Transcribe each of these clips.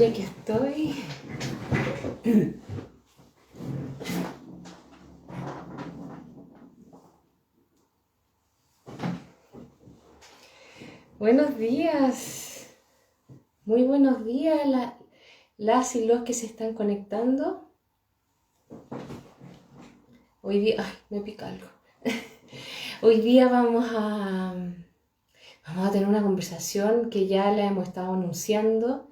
Y aquí estoy. Buenos días. Muy buenos días las y los que se están conectando. Hoy día, ay, me pica algo. Hoy día vamos a tener una conversación que ya la hemos estado anunciando.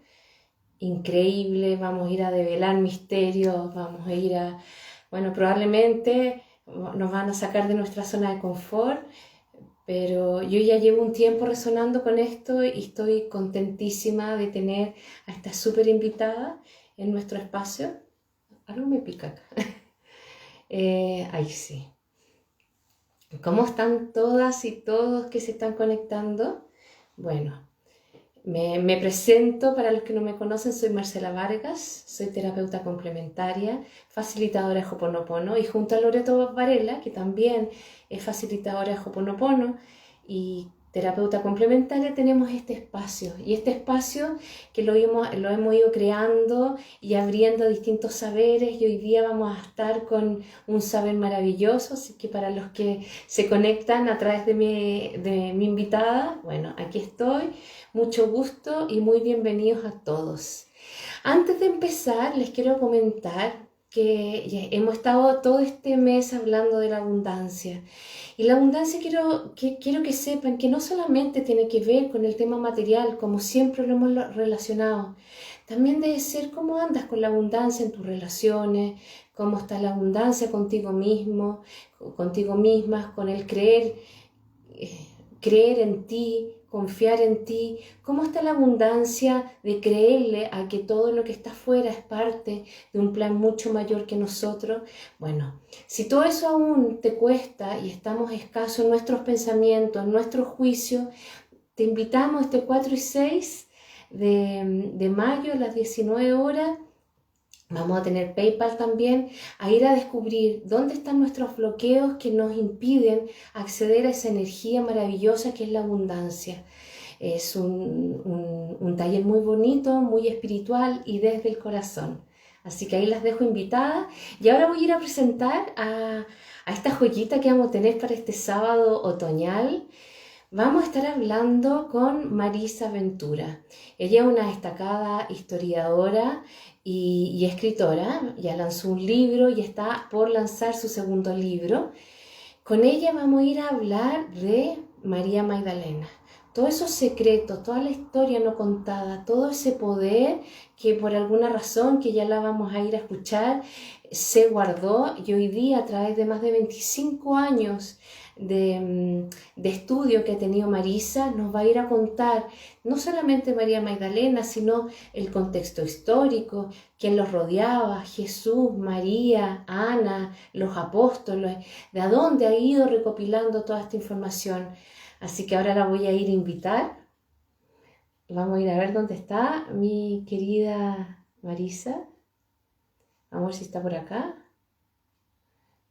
Increíble, vamos a ir a develar misterios, vamos a ir a, bueno, probablemente nos van a sacar de nuestra zona de confort, pero yo ya llevo un tiempo resonando con esto y estoy contentísima de tener a esta súper invitada en nuestro espacio. Algo me pica acá. Ahí sí. ¿Cómo están todas y todos que se están conectando? Bueno, me presento, para los que no me conocen, soy Marcela Vargas, soy terapeuta complementaria, facilitadora de Ho'oponopono, y junto a Loreto Varela, que también es facilitadora de Ho'oponopono y terapeuta complementaria, tenemos este espacio. Y este espacio que lo hemos ido creando y abriendo distintos saberes, y hoy día vamos a estar con un saber maravilloso, así que para los que se conectan a través de mi invitada, bueno, aquí estoy. Mucho gusto y muy bienvenidos a todos. Antes de empezar, les quiero comentar que ya hemos estado todo este mes hablando de la abundancia. Y la abundancia quiero que sepan que no solamente tiene que ver con el tema material, como siempre lo hemos relacionado. También debe ser cómo andas con la abundancia en tus relaciones, cómo está la abundancia contigo mismo, contigo mismas, con el creer en ti, confiar en ti, cómo está la abundancia de creerle a que todo lo que está afuera es parte de un plan mucho mayor que nosotros. Bueno, si todo eso aún te cuesta y estamos escasos en nuestros pensamientos, en nuestro juicio, te invitamos este 4 y 6 de mayo a las 19 horas. Vamos a tener PayPal también, a ir a descubrir dónde están nuestros bloqueos que nos impiden acceder a esa energía maravillosa que es la abundancia. Es un taller muy bonito, muy espiritual y desde el corazón. Así que ahí las dejo invitadas. Y ahora voy a ir a presentar a esta joyita que vamos a tener para este sábado otoñal. Vamos a estar hablando con Marisa Ventura. Ella es una destacada historiadora y escritora. Ya lanzó un libro y está por lanzar su segundo libro. Con ella vamos a ir a hablar de María Magdalena. Todos esos secretos, toda la historia no contada, todo ese poder que por alguna razón, que ya la vamos a ir a escuchar, se guardó, y hoy día, a través de más de 25 años de estudio que ha tenido Marisa, nos va a ir a contar no solamente María Magdalena, sino el contexto histórico, quién los rodeaba, Jesús, María, Ana, los apóstoles, de a dónde ha ido recopilando toda esta información. Así que ahora la voy a ir a invitar. Vamos a ir a ver dónde está mi querida Marisa. Vamos a ver si está por acá.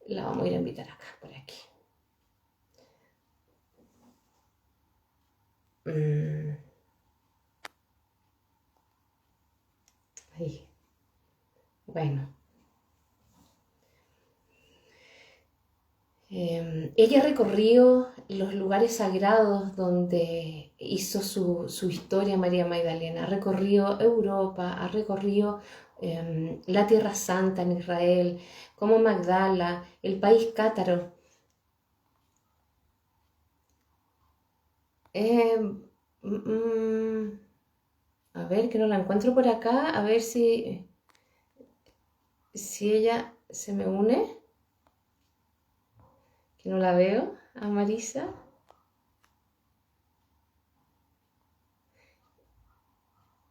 La vamos a ir a invitar acá, por aquí. Ahí. Bueno. Ella recorrió los lugares sagrados donde hizo su historia María Magdalena. Ha recorrido Europa, ha recorrido la Tierra Santa en Israel, como Magdala, el país cátaro. A ver, que no la encuentro por acá, a ver si ella se me une, que no la veo, a Marisa.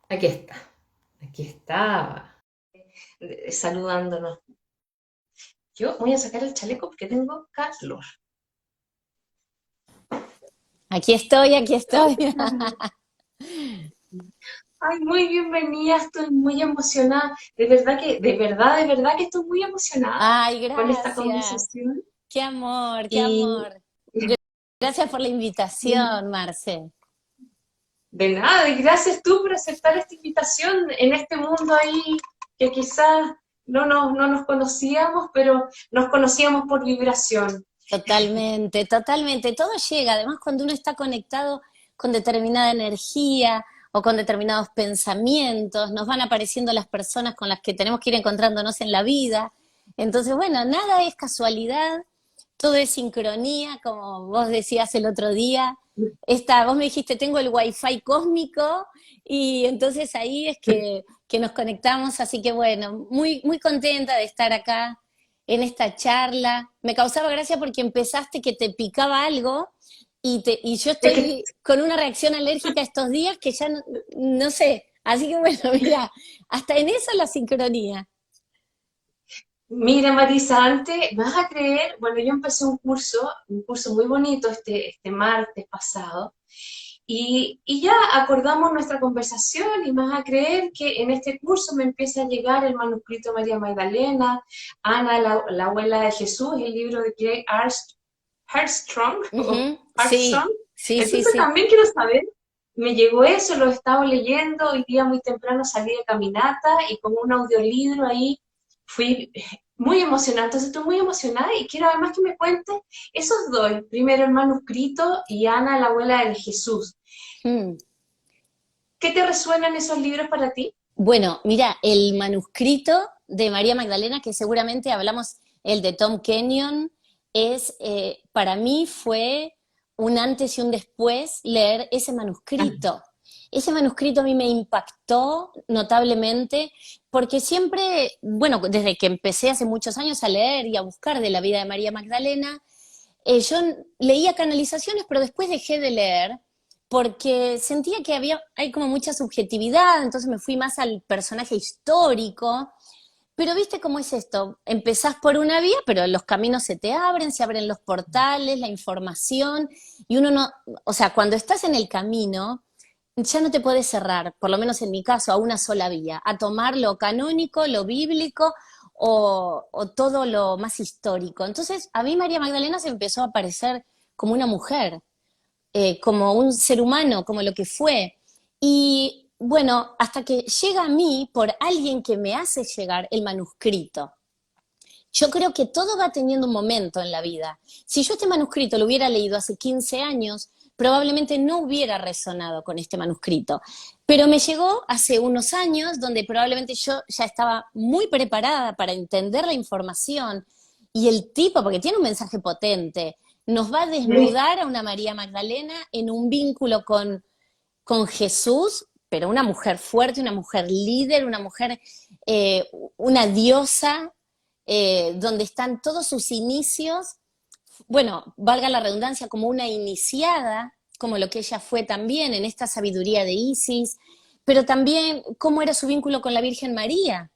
Aquí estaba, saludándonos. Yo voy a sacar el chaleco porque tengo calor. Aquí estoy, aquí estoy. Ay, muy bienvenida, estoy muy emocionada. De verdad que estoy muy emocionada Ay, con esta gracias. conversación. Qué amor, qué Y, amor. Gracias por la y invitación, Marce. De nada, y gracias tú por aceptar esta invitación en este mundo ahí que quizás no nos conocíamos, pero nos conocíamos por vibración. Totalmente, totalmente. Todo llega. Además, cuando uno está conectado con determinada energía o con determinados pensamientos, nos van apareciendo las personas con las que tenemos que ir encontrándonos en la vida. Entonces, bueno, nada es casualidad, todo es sincronía, como vos decías el otro día. Vos me dijiste, tengo el wifi cósmico y entonces ahí es que nos conectamos, así que bueno, muy, muy contenta de estar acá en esta charla. Me causaba gracia porque empezaste que te picaba algo y yo Es que, estoy con una reacción alérgica estos días que ya no sé. Así que bueno, mira, hasta en eso la sincronía. mira, Marisa, antes, vas a creer, bueno, yo empecé un curso muy bonito este martes pasado, y ya acordamos nuestra conversación y vas a creer que en este curso me empieza a llegar el manuscrito de María Magdalena, Ana, la abuela de Jesús, el libro de Greg Armstrong, o Ujú, Armstrong. sí, sí, sí, Entonces sí. también quiero saber, me llegó eso, lo he estado leyendo, hoy día muy temprano salí de caminata y con un audiolibro ahí fui muy emocionada, entonces estoy muy emocionada y quiero además que me cuentes esos dos, primero el manuscrito y Ana, la abuela de Jesús. Mm. ¿Qué te resuenan esos libros para ti? Bueno, mira, el manuscrito de María Magdalena, que seguramente hablamos, el de Tom Kenyon, para mí fue un antes y un después leer ese manuscrito. Ese manuscrito a mí me impactó notablemente porque siempre, bueno, desde que empecé hace muchos años a leer y a buscar de la vida de María Magdalena, yo leía canalizaciones, pero después dejé de leer porque sentía que hay como mucha subjetividad, entonces me fui más al personaje histórico. Pero viste cómo es esto, empezás por una vía, pero los caminos se abren los portales, la información, y uno no, o sea, cuando estás en el camino, ya no te puedes cerrar, por lo menos en mi caso, a una sola vía, a tomar lo canónico, lo bíblico o todo lo más histórico. Entonces, a mí María Magdalena se empezó a aparecer como una mujer, como un ser humano, como lo que fue. Y bueno, hasta que llega a mí por alguien que me hace llegar el manuscrito. Yo creo que todo va teniendo un momento en la vida. Si yo este manuscrito lo hubiera leído hace 15 años, probablemente no hubiera resonado con este manuscrito. Pero me llegó hace unos años donde probablemente yo ya estaba muy preparada para entender la información y el tipo, porque tiene un mensaje potente, nos va a desnudar a una María Magdalena en un vínculo con Jesús, pero una mujer fuerte, una mujer líder, una mujer, una diosa, donde están todos sus inicios, bueno, valga la redundancia, como una iniciada, como lo que ella fue también en esta sabiduría de Isis, pero también cómo era su vínculo con la Virgen María.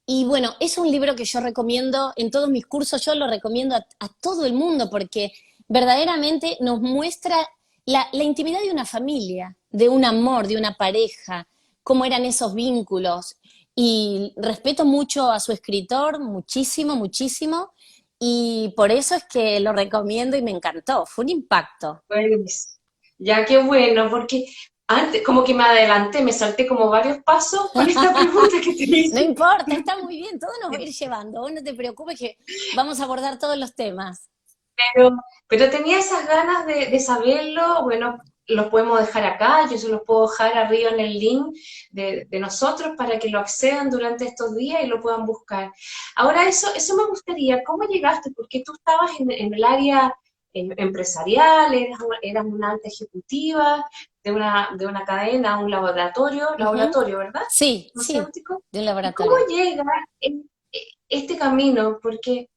Y bueno, es un libro que yo recomiendo en todos mis cursos, yo lo recomiendo a todo el mundo porque verdaderamente nos muestra la intimidad de una familia, de un amor, de una pareja, cómo eran esos vínculos. Y respeto mucho a su escritor, muchísimo, muchísimo, y por eso es que lo recomiendo y me encantó, fue un impacto. Pues, ya qué bueno, porque antes como que me adelanté, me salté como varios pasos con esta pregunta que te No hice, importa, está muy bien, todo nos va a ir llevando, vos no te preocupes que vamos a abordar todos los temas. pero, pero tenía esas ganas de saberlo, bueno, los podemos dejar acá, yo se los puedo dejar arriba en el link de nosotros para que lo accedan durante estos días y lo puedan buscar. Ahora, eso me gustaría, ¿cómo llegaste? Porque tú estabas en el área empresarial, eras una alta ejecutiva de una cadena, un Ujú. laboratorio, ¿verdad? Sí, sí, Farmacéutico. de un ¿Y cómo laboratorio. llega este camino? Porque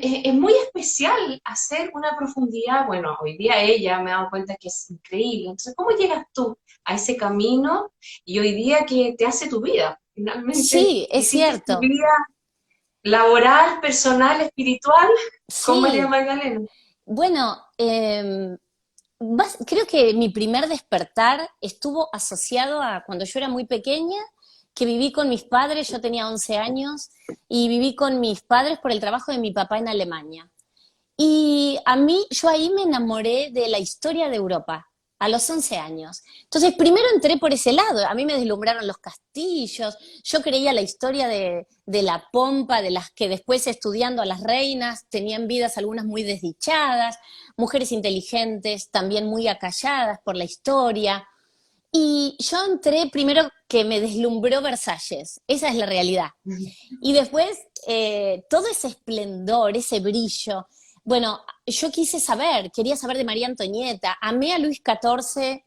es muy especial hacer una profundidad, bueno, hoy día ella me he dado cuenta que es increíble. Entonces, ¿cómo llegas tú a ese camino y hoy día que te hace tu vida? Finalmente, Sí, es hiciste tu cierto. vida laboral, personal, espiritual con María Sí. Magdalena. Bueno, creo que mi primer despertar estuvo asociado a cuando yo era muy pequeña, que viví con mis padres, yo tenía 11 años, y viví con mis padres por el trabajo de mi papá en Alemania. Y a mí, yo ahí me enamoré de la historia de Europa. a los 11 años. Entonces, primero entré por ese lado, a mí me deslumbraron los castillos, yo creía la historia de la pompa, de las que después estudiando a las reinas tenían vidas algunas muy desdichadas, mujeres inteligentes, también muy acalladas por la historia. Y yo entré primero que me deslumbró Versalles, esa es la realidad. Y después, todo ese esplendor, ese brillo. Bueno, yo quería saber de María Antonieta. Amé a Luis XIV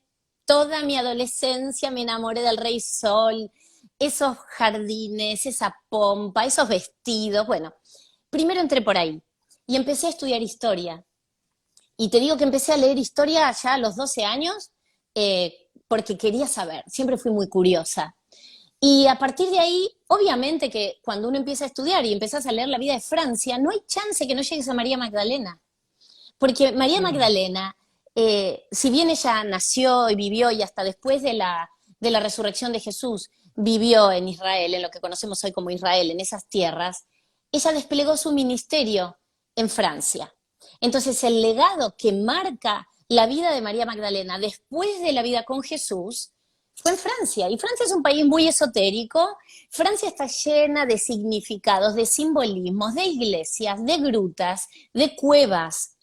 toda mi adolescencia, me enamoré del Rey Sol, esos jardines, esa pompa, esos vestidos. Bueno, primero entré por ahí y empecé a estudiar historia. Y te digo que empecé a leer historia ya a los 12 años porque quería saber, siempre fui muy curiosa. Y a partir de ahí, obviamente que cuando uno empieza a estudiar y empiezas a leer la vida de Francia, no hay chance que no llegues a María Magdalena. Porque María Magdalena, si bien ella nació y vivió y hasta después de la resurrección de Jesús vivió en Israel, en lo que conocemos hoy como Israel, en esas tierras, ella desplegó su ministerio en Francia. Entonces el legado que marca la vida de María Magdalena después de la vida con Jesús fue en Francia. Y Francia es un país muy esotérico. Francia está llena de significados, de simbolismos, de iglesias, de grutas, de cuevas,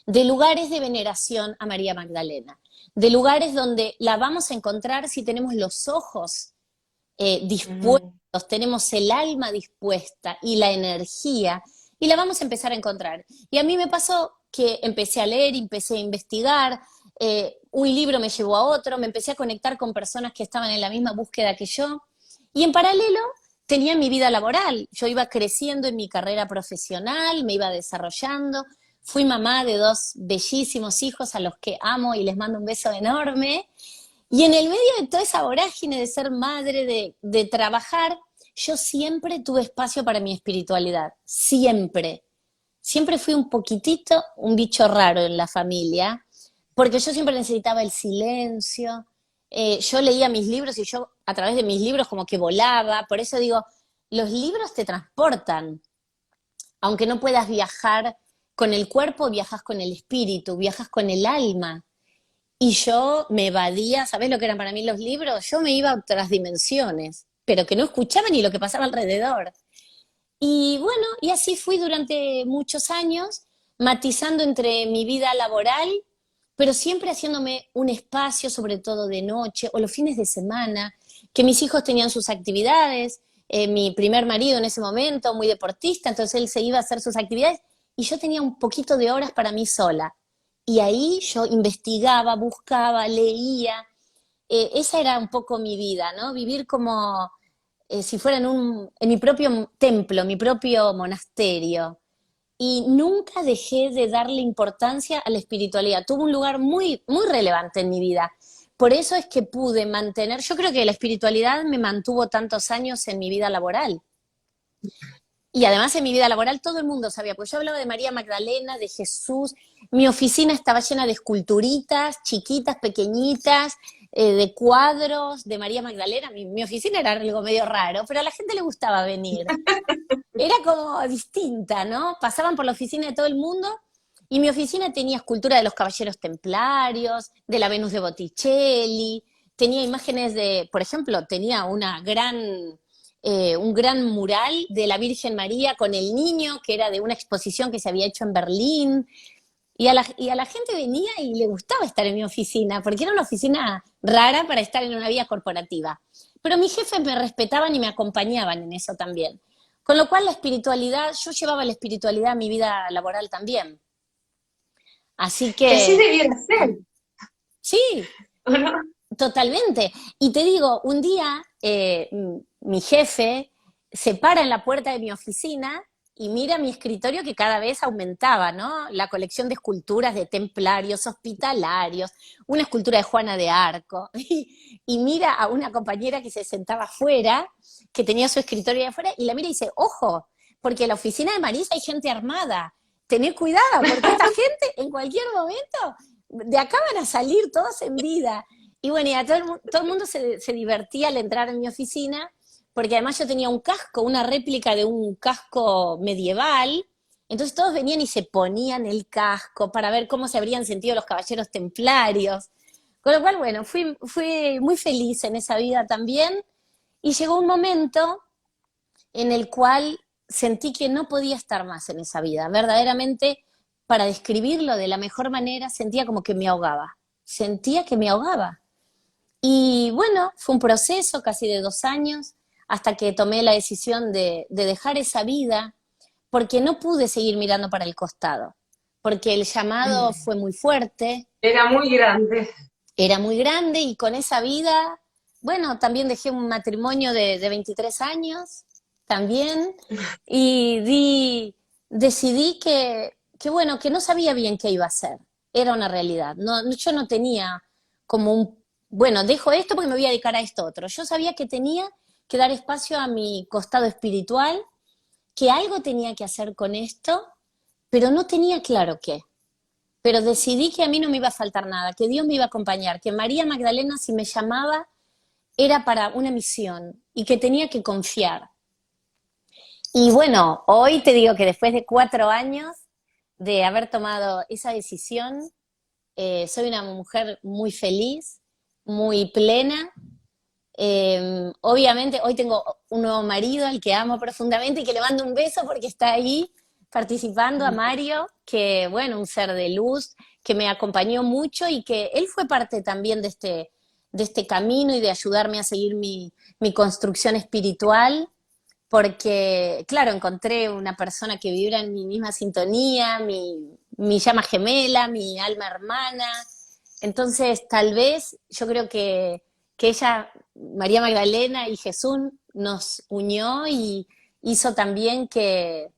de lugares de veneración a María Magdalena, de lugares donde la vamos a encontrar si tenemos los ojos dispuestos, tenemos el alma dispuesta y la energía, y la vamos a empezar a encontrar. Y a mí me pasó que empecé a leer, empecé a investigar, un libro me llevó a otro, me empecé a conectar con personas que estaban en la misma búsqueda que yo, y en paralelo tenía mi vida laboral. Yo iba creciendo en mi carrera profesional, me iba desarrollando, fui mamá de 2 bellísimos hijos a los que amo y les mando un beso enorme, y en el medio de toda esa vorágine de ser madre, de trabajar, yo siempre tuve espacio para mi espiritualidad, siempre. Siempre fui un poquitito un bicho raro en la familia, porque yo siempre necesitaba el silencio. Yo leía mis libros y yo a través de mis libros como que volaba. Por eso digo, los libros te transportan. Aunque no puedas viajar con el cuerpo, viajas con el espíritu, viajas con el alma. Y yo me evadía, ¿sabés lo que eran para mí los libros? Yo me iba a otras dimensiones, pero que no escuchaba ni lo que pasaba alrededor. Y bueno, y así fui durante muchos años, matizando entre mi vida laboral, pero siempre haciéndome un espacio, sobre todo de noche o los fines de semana, que mis hijos tenían sus actividades, mi primer marido en ese momento, muy deportista, entonces él se iba a hacer sus actividades y yo tenía un poquito de horas para mí sola. Y ahí yo investigaba, buscaba, leía. Esa era un poco mi vida, ¿no? Vivir como si fuera en mi propio templo, mi propio monasterio. Y nunca dejé de darle importancia a la espiritualidad. Tuvo un lugar muy, muy relevante en mi vida. Por eso es que pude mantener, yo creo que la espiritualidad me mantuvo tantos años en mi vida laboral. Y además en mi vida laboral todo el mundo sabía, pues yo hablaba de María Magdalena, de Jesús, mi oficina estaba llena de esculturitas, chiquitas, pequeñitas, de cuadros de María Magdalena. Mi oficina era algo medio raro, pero a la gente le gustaba venir. Era como distinta, ¿no? Pasaban por la oficina de todo el mundo y mi oficina tenía escultura de los caballeros templarios, de la Venus de Botticelli, tenía imágenes de, por ejemplo, tenía un gran mural de la Virgen María con el niño, que era de una exposición que se había hecho en Berlín. Y a la gente venía y le gustaba estar en mi oficina, porque era una oficina rara para estar en una vida corporativa. Pero mis jefes me respetaban y me acompañaban en eso también. Con lo cual la espiritualidad, yo llevaba la espiritualidad a mi vida laboral también. Así Que así que, debiera ser, sí, ¿o no? totalmente. Y te digo, un día mi jefe se para en la puerta de mi oficina y mira mi escritorio que cada vez aumentaba, ¿no? La colección de esculturas de templarios, hospitalarios, una escultura de Juana de Arco, y mira a una compañera que se sentaba afuera, que tenía su escritorio de afuera, y la mira y dice, ojo, porque en la oficina de Marisa hay gente armada, tené cuidado, porque esta gente en cualquier momento de acá van a salir todos en vida. Y bueno, y a todo el mundo se divertía al entrar en mi oficina, porque además yo tenía un casco, una réplica de un casco medieval, Entonces todos venían y se ponían el casco para ver cómo se habrían sentido los caballeros templarios. Con lo cual, bueno, fui muy feliz en esa vida también. Y llegó un momento en el cual sentí que no podía estar más en esa vida. Verdaderamente, para describirlo de la mejor manera, sentía como que me ahogaba. Sentía que me ahogaba. Y bueno, fue un proceso casi de 2 años hasta que tomé la decisión de dejar esa vida porque no pude seguir mirando para el costado, porque el llamado fue muy fuerte, Era muy grande. era muy grande y con esa vida, bueno, también dejé un matrimonio de 23 años, también, y decidí bueno, que no sabía bien qué iba a hacer, era una realidad, yo no tenía como bueno, dejo esto porque me voy a dedicar a esto otro, yo sabía que tenía que dar espacio a mi costado espiritual, que algo tenía que hacer con esto, pero no tenía claro qué. Pero decidí que a mí no me iba a faltar nada, que Dios me iba a acompañar, que María Magdalena, si me llamaba, era para una misión y que tenía que confiar. Y bueno, hoy te digo que después de 4 años de haber tomado esa decisión, soy una mujer muy feliz, muy plena. Obviamente hoy tengo un nuevo marido al que amo profundamente y que le mando un beso porque está ahí participando, a Mario, que bueno, un ser de luz, que me acompañó mucho y que él fue parte también de este camino y de ayudarme a seguir mi construcción espiritual, porque claro, encontré una persona que vibra en mi misma sintonía, mi llama gemela, mi alma hermana. Entonces, tal vez yo creo que ella, María Magdalena y Jesús, nos unió y hizo también que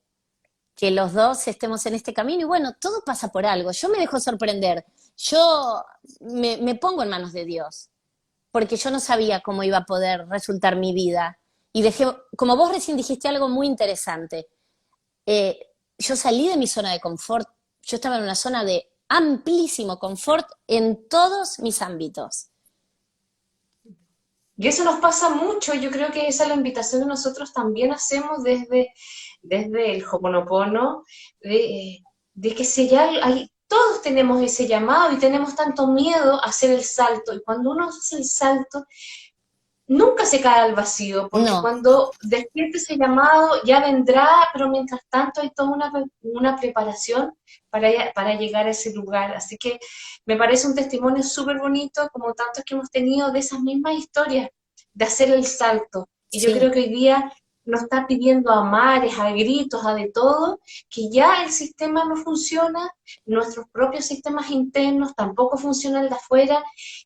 los dos estemos en este camino. Y bueno, todo pasa por algo. Yo me dejo sorprender. Yo me pongo en manos de Dios, porque yo no sabía cómo iba a poder resultar mi vida. Y dejé, como vos recién dijiste algo muy interesante, eh, yo salí de mi zona de confort. Yo estaba en una zona de amplísimo confort en todos mis ámbitos. Y eso nos pasa mucho, yo creo que esa es la invitación que nosotros también hacemos desde el Hoponopono, de que si ya todos tenemos ese llamado y tenemos tanto miedo a hacer el salto, y cuando uno hace el salto, nunca se cae al vacío, porque No, cuando despierte ese llamado ya vendrá, pero mientras tanto hay toda una preparación para llegar a ese lugar. Así que me parece un testimonio súper bonito, como tantos que hemos tenido de esas mismas historias, de hacer el salto. Y yo sí, creo que hoy día nos está pidiendo a mares, a gritos, a de todo, que ya el sistema no funciona, nuestros propios sistemas internos tampoco funcionan de afuera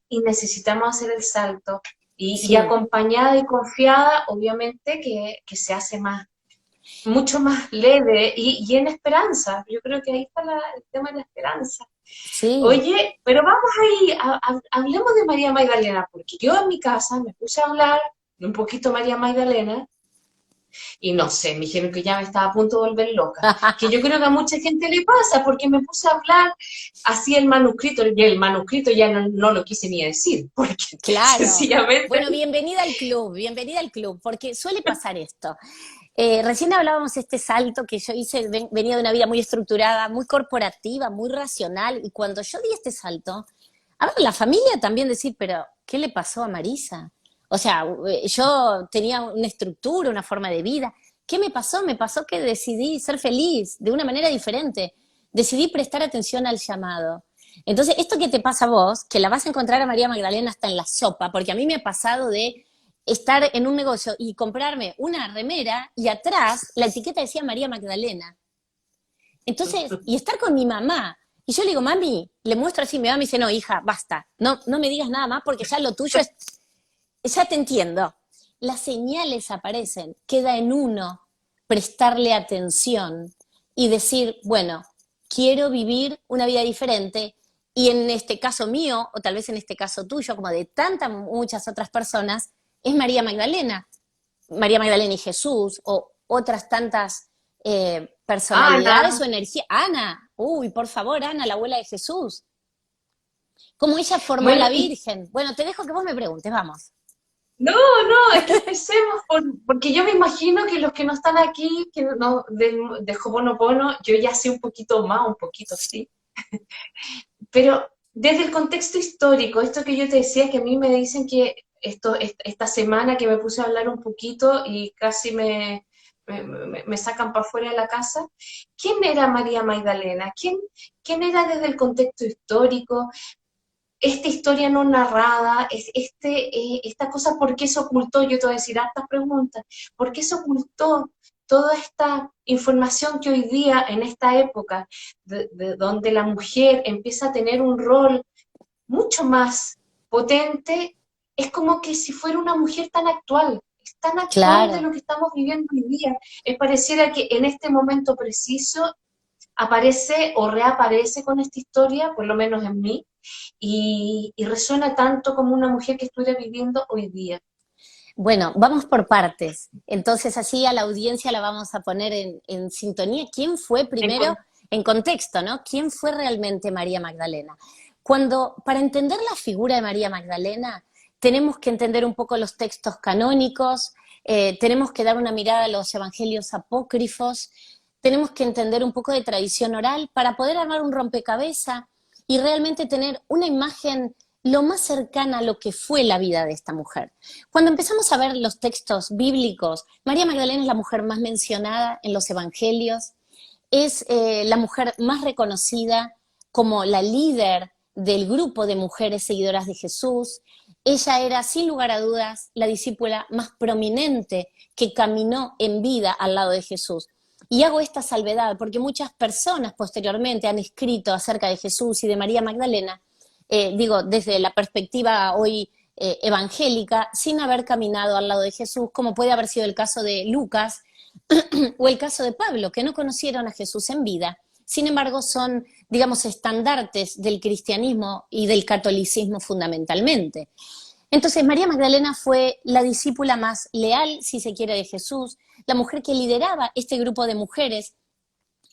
y necesitamos hacer el salto. Y sí. acompañada y confiada, obviamente, que se hace mucho más leve y en esperanza. Yo creo que ahí está el tema de la esperanza. Sí, Oye, pero vamos ahí, hablemos de María Magdalena, porque yo en mi casa me puse a hablar un poquito de María Magdalena y no sé, me dijeron que ya me estaba a punto de volver loca. Que yo creo que a mucha gente le pasa, porque me puse a hablar así el manuscrito, y el manuscrito ya no lo quise ni decir, porque claro. sencillamente. Bueno, bienvenida al club, porque suele pasar esto. Recién hablábamos de este salto que yo hice, venía de una vida muy estructurada, muy corporativa, muy racional, y cuando yo di este salto, a ver, la familia también decir, pero ¿qué le pasó a Marisa? O sea, yo tenía una estructura, una forma de vida. ¿Qué me pasó? Me pasó que decidí ser feliz de una manera diferente. Decidí prestar atención al llamado. Entonces, esto que te pasa a vos, que la vas a encontrar a María Magdalena hasta en la sopa, porque a mí me ha pasado de estar en un negocio y comprarme una remera y atrás la etiqueta decía María Magdalena. Entonces, y estar con mi mamá. Y yo le digo, mami, le muestro así, mi mamá me dice, no, hija, basta, no me digas nada más porque ya lo tuyo ya te entiendo. Las señales aparecen, queda en uno prestarle atención y decir, bueno, quiero vivir una vida diferente y en este caso mío, o tal vez en este caso tuyo, como de tantas muchas otras personas, es María Magdalena. María Magdalena y Jesús, o otras tantas personalidades Ana, o energía. Ana, uy, por favor, Ana, la abuela de Jesús. Cómo ella formó a bueno, la Virgen. Bueno, te dejo que vos me preguntes, vamos. No, no, es que empecemos porque yo me imagino que los que no están aquí, que no, de Ho'oponopono, yo ya sé un poquito más, un poquito sí, pero desde el contexto histórico, esto que yo te decía, que a mí me dicen que esta semana que me puse a hablar un poquito y casi me sacan para afuera de la casa, ¿quién era María Magdalena? ¿Quién era desde el contexto histórico? Esta historia no narrada, esta cosa, ¿por qué se ocultó? Yo te voy a decir hartas preguntas. ¿Por qué se ocultó toda esta información que hoy día, en esta época, donde la mujer empieza a tener un rol mucho más potente, es como que si fuera una mujer es tan actual de Claro. lo que estamos viviendo hoy día. Es pareciera que en este momento preciso aparece o reaparece con esta historia, por lo menos en mí, y resuena tanto como una mujer que estuviera viviendo hoy día. Bueno, vamos por partes. Entonces, así a la audiencia la vamos a poner en sintonía. ¿Quién fue En primero, con- en contexto, ¿no? ¿Quién fue realmente María Magdalena? Cuando, para entender la figura de María Magdalena, tenemos que entender un poco los textos canónicos, tenemos que dar una mirada a los evangelios apócrifos, tenemos que entender un poco de tradición oral para poder armar un rompecabezas y realmente tener una imagen lo más cercana a lo que fue la vida de esta mujer. Cuando empezamos a ver los textos bíblicos, María Magdalena es la mujer más mencionada en los evangelios, es la mujer más reconocida como la líder del grupo de mujeres seguidoras de Jesús. Ella era, sin lugar a dudas, la discípula más prominente que caminó en vida al lado de Jesús. Y hago esta salvedad porque muchas personas posteriormente han escrito acerca de Jesús y de María Magdalena, digo, desde la perspectiva hoy evangélica, sin haber caminado al lado de Jesús, como puede haber sido el caso de Lucas, o el caso de Pablo, que no conocieron a Jesús en vida, sin embargo son, digamos, estandartes del cristianismo y del catolicismo fundamentalmente. Entonces María Magdalena fue la discípula más leal, si se quiere, de Jesús, la mujer que lideraba este grupo de mujeres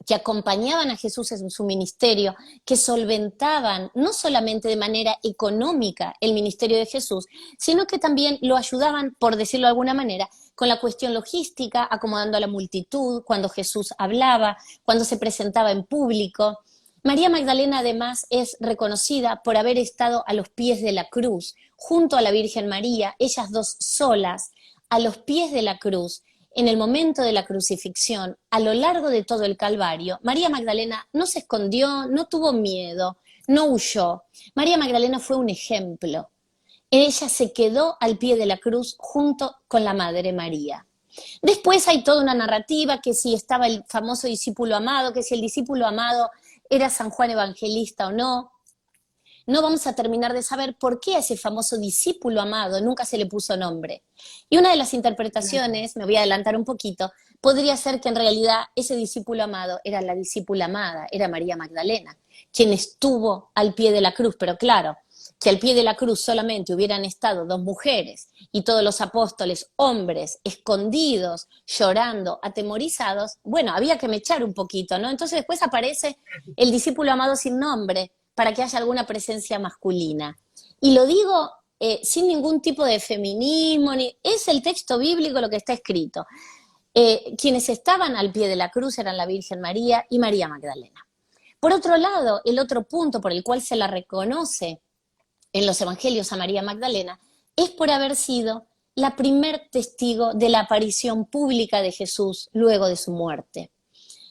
que acompañaban a Jesús en su ministerio, que solventaban no solamente de manera económica el ministerio de Jesús, sino que también lo ayudaban, por decirlo de alguna manera, con la cuestión logística, acomodando a la multitud, cuando Jesús hablaba, cuando se presentaba en público. María Magdalena además es reconocida por haber estado a los pies de la cruz, junto a la Virgen María, ellas dos solas, a los pies de la cruz, en el momento de la crucifixión, a lo largo de todo el Calvario, María Magdalena no se escondió, no tuvo miedo, no huyó. María Magdalena fue un ejemplo. Ella se quedó al pie de la cruz junto con la Madre María. Después hay toda una narrativa que si estaba el famoso discípulo amado, que si el discípulo amado era San Juan Evangelista o no. No vamos a terminar de saber por qué a ese famoso discípulo amado nunca se le puso nombre. Y una de las interpretaciones, me voy a adelantar un poquito, podría ser que en realidad ese discípulo amado era la discípula amada, era María Magdalena, quien estuvo al pie de la cruz, pero claro, que al pie de la cruz solamente hubieran estado dos mujeres y todos los apóstoles, hombres, escondidos, llorando, atemorizados, bueno, había que mechar un poquito, ¿no? Entonces después aparece el discípulo amado sin nombre, para que haya alguna presencia masculina. Y lo digo sin ningún tipo de feminismo, es el texto bíblico lo que está escrito. Quienes estaban al pie de la cruz eran la Virgen María y María Magdalena. Por otro lado, el otro punto por el cual se la reconoce en los evangelios a María Magdalena es por haber sido la primer testigo de la aparición pública de Jesús luego de su muerte.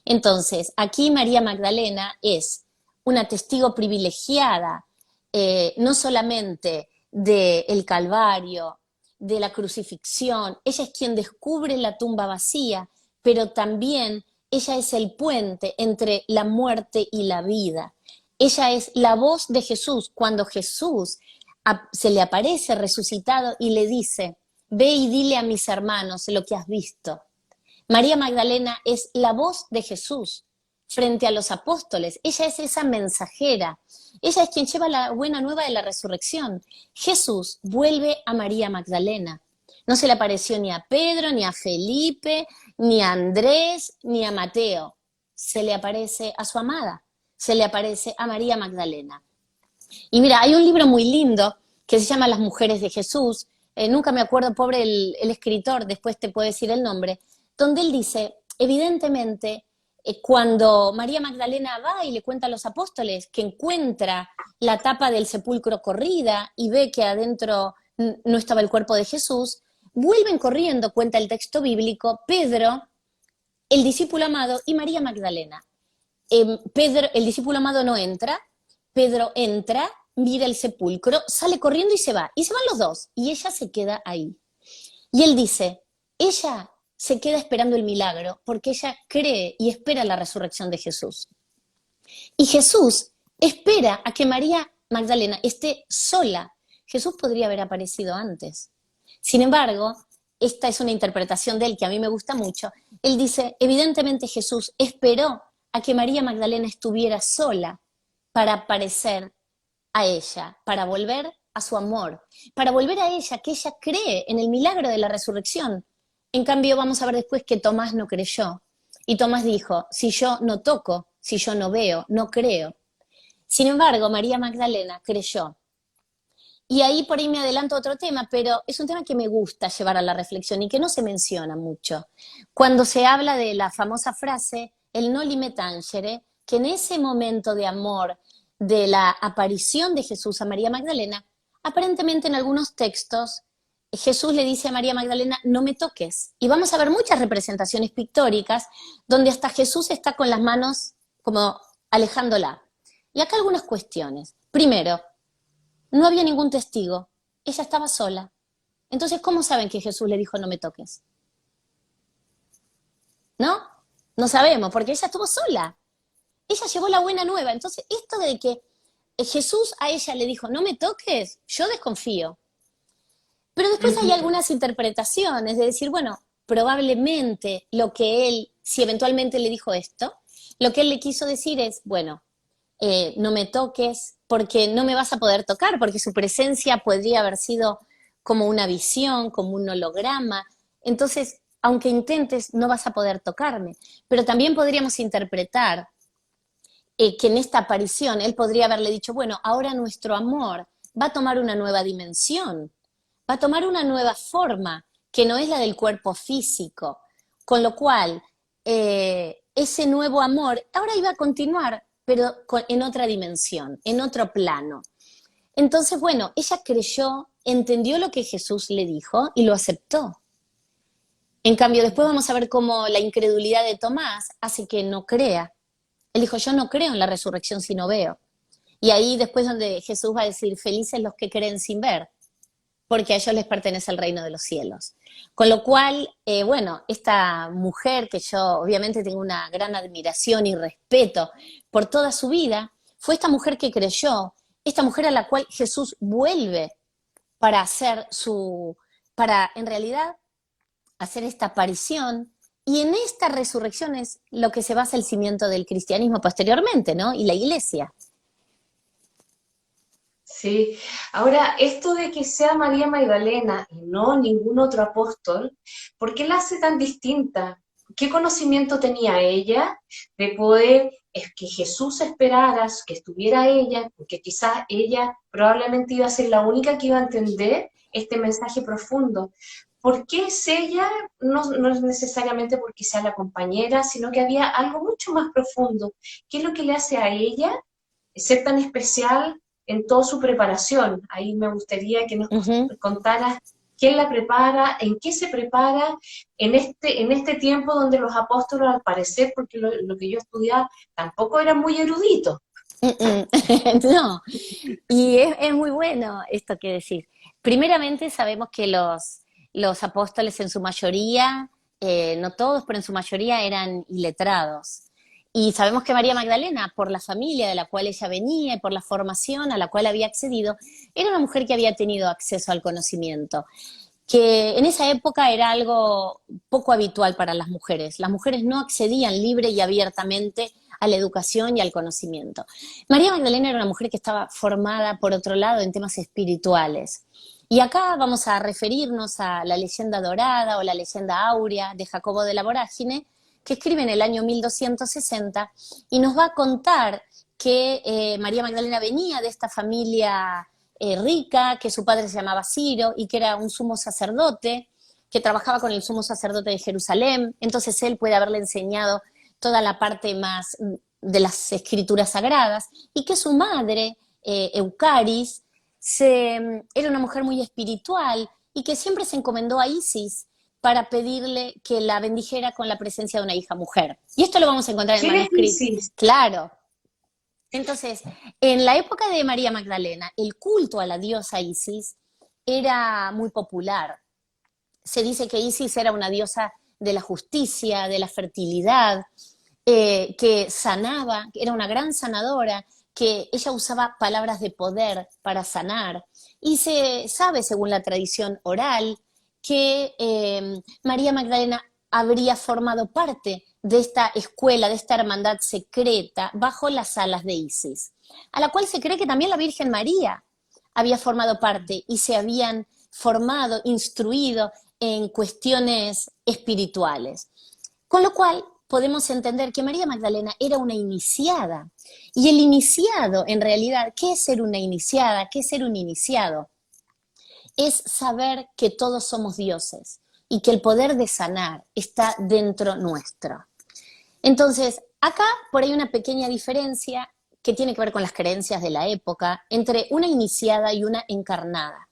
Entonces, aquí María Magdalena es una testigo privilegiada, no solamente del Calvario, de la crucifixión, ella es quien descubre la tumba vacía, pero también ella es el puente entre la muerte y la vida. Ella es la voz de Jesús cuando Jesús se le aparece resucitado y le dice, ve y dile a mis hermanos lo que has visto. María Magdalena es la voz de Jesús frente a los apóstoles. Ella es esa mensajera. Ella es quien lleva la buena nueva de la resurrección. Jesús vuelve a María Magdalena. No se le apareció ni a Pedro, ni a Felipe, ni a Andrés, ni a Mateo. Se le aparece a su amada. Se le aparece a María Magdalena. Y mira, hay un libro muy lindo que se llama Las mujeres de Jesús, nunca me acuerdo, pobre el escritor, después te puedo decir el nombre, donde él dice, evidentemente, cuando María Magdalena va y le cuenta a los apóstoles que encuentra la tapa del sepulcro corrida y ve que adentro no estaba el cuerpo de Jesús, vuelven corriendo, cuenta el texto bíblico, Pedro, el discípulo amado y María Magdalena. Pedro, el discípulo amado no entra, Pedro entra, mira el sepulcro, sale corriendo y se van los dos, y ella se queda ahí. Y él dice, ella se queda esperando el milagro porque ella cree y espera la resurrección de Jesús. Y Jesús espera a que María Magdalena esté sola. Jesús podría haber aparecido antes. Sin embargo, esta es una interpretación de él que a mí me gusta mucho. Él dice, evidentemente Jesús esperó a que María Magdalena estuviera sola para aparecer a ella, para volver a su amor, para volver a ella, que ella cree en el milagro de la resurrección. En cambio, vamos a ver después que Tomás no creyó. Y Tomás dijo, si yo no toco, si yo no veo, no creo. Sin embargo, María Magdalena creyó. Y ahí por ahí me adelanto a otro tema, pero es un tema que me gusta llevar a la reflexión y que no se menciona mucho. Cuando se habla de la famosa frase, el noli me tangere, que en ese momento de amor, de la aparición de Jesús a María Magdalena, aparentemente en algunos textos Jesús le dice a María Magdalena, no me toques. Y vamos a ver muchas representaciones pictóricas donde hasta Jesús está con las manos como alejándola. Y acá algunas cuestiones. Primero, no había ningún testigo, ella estaba sola. Entonces, ¿cómo saben que Jesús le dijo no me toques? ¿No? No sabemos, porque ella estuvo sola. Ella llevó la buena nueva. Entonces, esto de que Jesús a ella le dijo no me toques, yo desconfío. Pero después hay algunas interpretaciones de decir, bueno, probablemente lo que él, si eventualmente le dijo esto, lo que él le quiso decir es, bueno, no me toques porque no me vas a poder tocar, porque su presencia podría haber sido como una visión, como un holograma. Entonces, aunque intentes, no vas a poder tocarme. Pero también podríamos interpretar que en esta aparición él podría haberle dicho, bueno, ahora nuestro amor va a tomar una nueva dimensión, va a tomar una nueva forma, que no es la del cuerpo físico, con lo cual ese nuevo amor ahora iba a continuar, pero en otra dimensión, en otro plano. Entonces, bueno, ella creyó, entendió lo que Jesús le dijo y lo aceptó. En cambio, después vamos a ver cómo la incredulidad de Tomás hace que no crea. Él dijo, yo no creo en la resurrección si no veo. Y ahí después donde Jesús va a decir, felices los que creen sin ver, porque a ellos les pertenece el reino de los cielos. Con lo cual, bueno, esta mujer que yo obviamente tengo una gran admiración y respeto por toda su vida, fue esta mujer que creyó, esta mujer a la cual Jesús vuelve para hacer para en realidad hacer esta aparición, y en esta resurrección es lo que se basa el cimiento del cristianismo posteriormente, ¿no? Y la iglesia. Sí, ahora esto de que sea María Magdalena y no ningún otro apóstol, ¿por qué la hace tan distinta? ¿Qué conocimiento tenía ella de poder, es que Jesús esperara que estuviera ella, porque quizás ella probablemente iba a ser la única que iba a entender este mensaje profundo? ¿Por qué es ella? No, no es necesariamente porque sea la compañera, sino que había algo mucho más profundo. ¿Qué es lo que le hace a ella ser tan especial en toda su preparación? Ahí me gustaría que nos contaras quién la prepara, en qué se prepara en este tiempo donde los apóstoles, al parecer, porque lo que yo estudiaba, tampoco eran muy eruditos. No, y es muy bueno esto que decís. Primeramente sabemos que los apóstoles en su mayoría, no todos, pero en su mayoría eran iletrados. Y sabemos que María Magdalena, por la familia de la cual ella venía y por la formación a la cual había accedido, era una mujer que había tenido acceso al conocimiento, que en esa época era algo poco habitual para las mujeres. Las mujeres no accedían libre y abiertamente a la educación y al conocimiento. María Magdalena era una mujer que estaba formada, por otro lado, en temas espirituales. Y acá vamos a referirnos a la leyenda dorada o la leyenda áurea de Jacobo de la Vorágine, que escribe en el año 1260 y nos va a contar que María Magdalena venía de esta familia rica, que su padre se llamaba Ciro y que era un sumo sacerdote, que trabajaba con el sumo sacerdote de Jerusalén. Entonces él puede haberle enseñado toda la parte más de las escrituras sagradas, y que su madre, Eucaris, era una mujer muy espiritual y que siempre se encomendó a Isis para pedirle que la bendijera con la presencia de una hija mujer. Y esto lo vamos a encontrar en el ¿Quién es manuscrito. Isis? Claro. Entonces, en la época de María Magdalena, el culto a la diosa Isis era muy popular. Se dice que Isis era una diosa de la justicia, de la fertilidad, que sanaba, que era una gran sanadora, que ella usaba palabras de poder para sanar. Y se sabe, según la tradición oral, que María Magdalena habría formado parte de esta escuela, de esta hermandad secreta, bajo las alas de Isis, a la cual se cree que también la Virgen María había formado parte y se habían formado, instruido en cuestiones espirituales. Con lo cual podemos entender que María Magdalena era una iniciada. Y el iniciado, en realidad, ¿qué es ser una iniciada? ¿Qué es ser un iniciado? Es saber que todos somos dioses y que el poder de sanar está dentro nuestro. Entonces, acá por ahí una pequeña diferencia que tiene que ver con las creencias de la época entre una iniciada y una encarnada.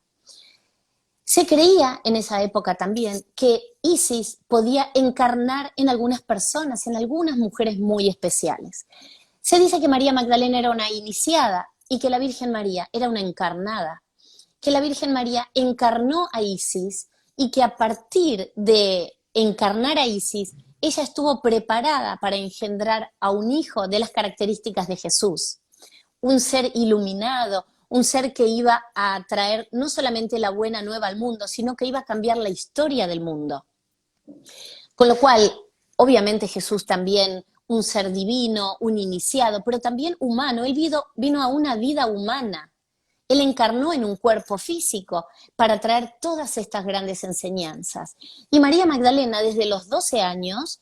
Se creía en esa época también que Isis podía encarnar en algunas personas, en algunas mujeres muy especiales. Se dice que María Magdalena era una iniciada y que la Virgen María era una encarnada, que la Virgen María encarnó a Isis y que a partir de encarnar a Isis, ella estuvo preparada para engendrar a un hijo de las características de Jesús, un ser iluminado, un ser que iba a traer no solamente la buena nueva al mundo, sino que iba a cambiar la historia del mundo. Con lo cual, obviamente Jesús también, un ser divino, un iniciado, pero también humano. Él vino a una vida humana. Él encarnó en un cuerpo físico para traer todas estas grandes enseñanzas. Y María Magdalena, desde los 12 años,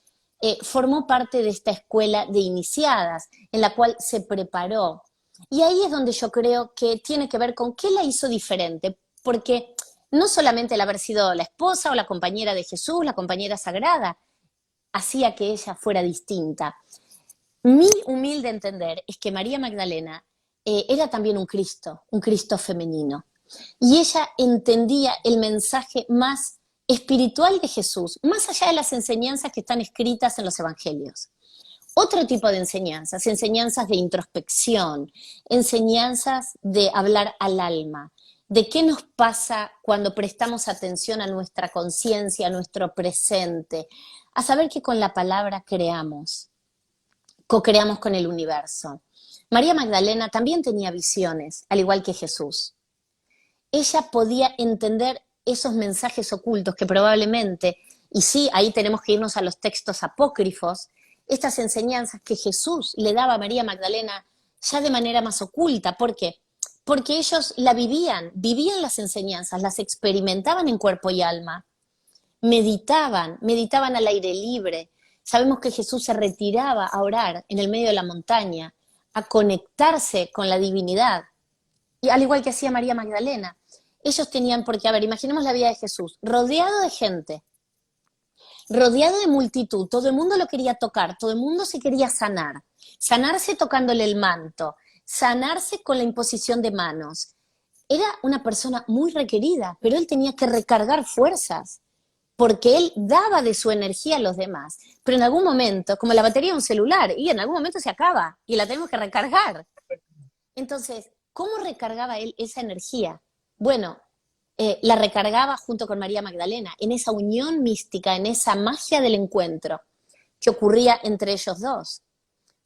formó parte de esta escuela de iniciadas, en la cual se preparó. Y ahí es donde yo creo que tiene que ver con qué la hizo diferente, porque no solamente el haber sido la esposa o la compañera de Jesús, la compañera sagrada, hacía que ella fuera distinta. Mi humilde entender es que María Magdalena era también un Cristo femenino. Y ella entendía el mensaje más espiritual de Jesús, más allá de las enseñanzas que están escritas en los evangelios. Otro tipo de enseñanzas, enseñanzas de introspección, enseñanzas de hablar al alma, de qué nos pasa cuando prestamos atención a nuestra conciencia, a nuestro presente, a saber que con la palabra creamos, co-creamos con el universo. María Magdalena también tenía visiones, al igual que Jesús. Ella podía entender esos mensajes ocultos que probablemente, y sí, ahí tenemos que irnos a los textos apócrifos, estas enseñanzas que Jesús le daba a María Magdalena ya de manera más oculta. ¿Por qué? Porque ellos la vivían las enseñanzas, las experimentaban en cuerpo y alma, meditaban al aire libre. Sabemos que Jesús se retiraba a orar en el medio de la montaña, a conectarse con la divinidad, y al igual que hacía María Magdalena. Ellos tenían, porque, a ver, imaginemos la vida de Jesús, rodeado de gente, rodeado de multitud, todo el mundo lo quería tocar, todo el mundo se quería sanar, sanarse tocándole el manto, sanarse con la imposición de manos. Era una persona muy requerida, pero él tenía que recargar fuerzas, porque él daba de su energía a los demás. Pero en algún momento, como la batería de un celular, y en algún momento se acaba, y la tenemos que recargar. Entonces, ¿cómo recargaba él esa energía? Bueno, la recargaba junto con María Magdalena, en esa unión mística, en esa magia del encuentro que ocurría entre ellos dos,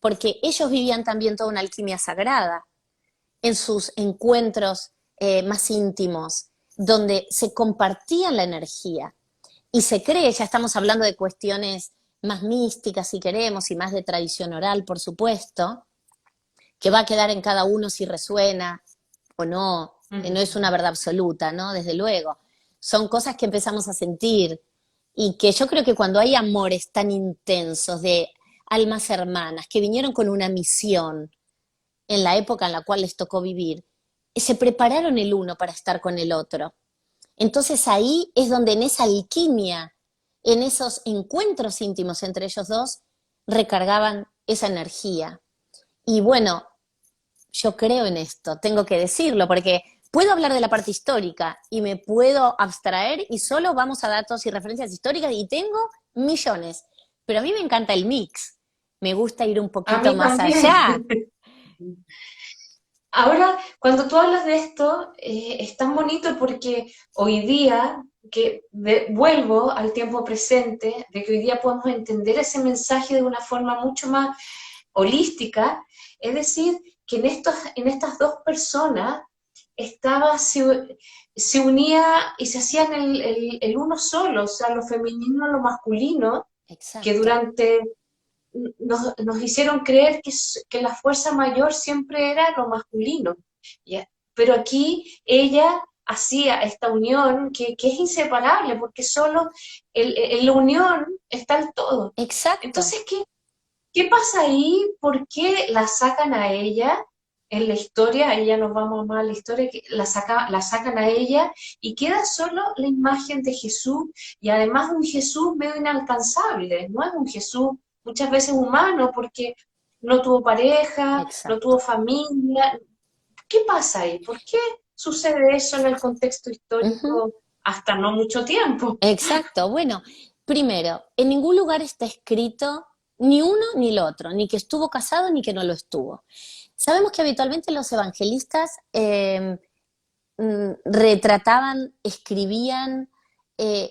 porque ellos vivían también toda una alquimia sagrada en sus encuentros más íntimos, donde se compartían la energía. Y se cree, ya estamos hablando de cuestiones más místicas si queremos, y más de tradición oral, por supuesto, que va a quedar en cada uno si resuena o no, no es una verdad absoluta, ¿no? Desde luego. Son cosas que empezamos a sentir y que yo creo que cuando hay amores tan intensos de almas hermanas que vinieron con una misión en la época en la cual les tocó vivir, se prepararon el uno para estar con el otro. Entonces ahí es donde en esa alquimia, en esos encuentros íntimos entre ellos dos, recargaban esa energía. Y bueno, yo creo en esto, tengo que decirlo, porque puedo hablar de la parte histórica y me puedo abstraer y solo vamos a datos y referencias históricas y tengo millones. Pero a mí me encanta el mix, me gusta ir un A poquito mí más también. allá. Ahora, cuando tú hablas de esto, es tan bonito porque hoy día, vuelvo al tiempo presente, de que hoy día podemos entender ese mensaje de una forma mucho más holística, es decir, que en estas dos personas se unía y se hacían el uno solo, o sea, lo femenino, lo masculino, que Exacto. durante nos hicieron creer que la fuerza mayor siempre era lo masculino. ¿Ya? Pero aquí ella hacía esta unión que es inseparable, porque solo en la unión está el todo. Exacto. Entonces, ¿qué pasa ahí? ¿Por qué la sacan a ella en la historia? Ahí ya nos vamos más a la historia, que la sacan a ella y queda solo la imagen de Jesús, y además un Jesús medio inalcanzable, no es un Jesús muchas veces humano porque no tuvo pareja, no tuvo Exacto. familia. ¿Qué pasa ahí? ¿Por qué sucede eso en el contexto Ujú. histórico hasta no mucho tiempo? Exacto. Bueno, primero, en ningún lugar está escrito ni uno ni lo otro, ni que estuvo casado ni que no lo estuvo. Sabemos que habitualmente los evangelistas retrataban, escribían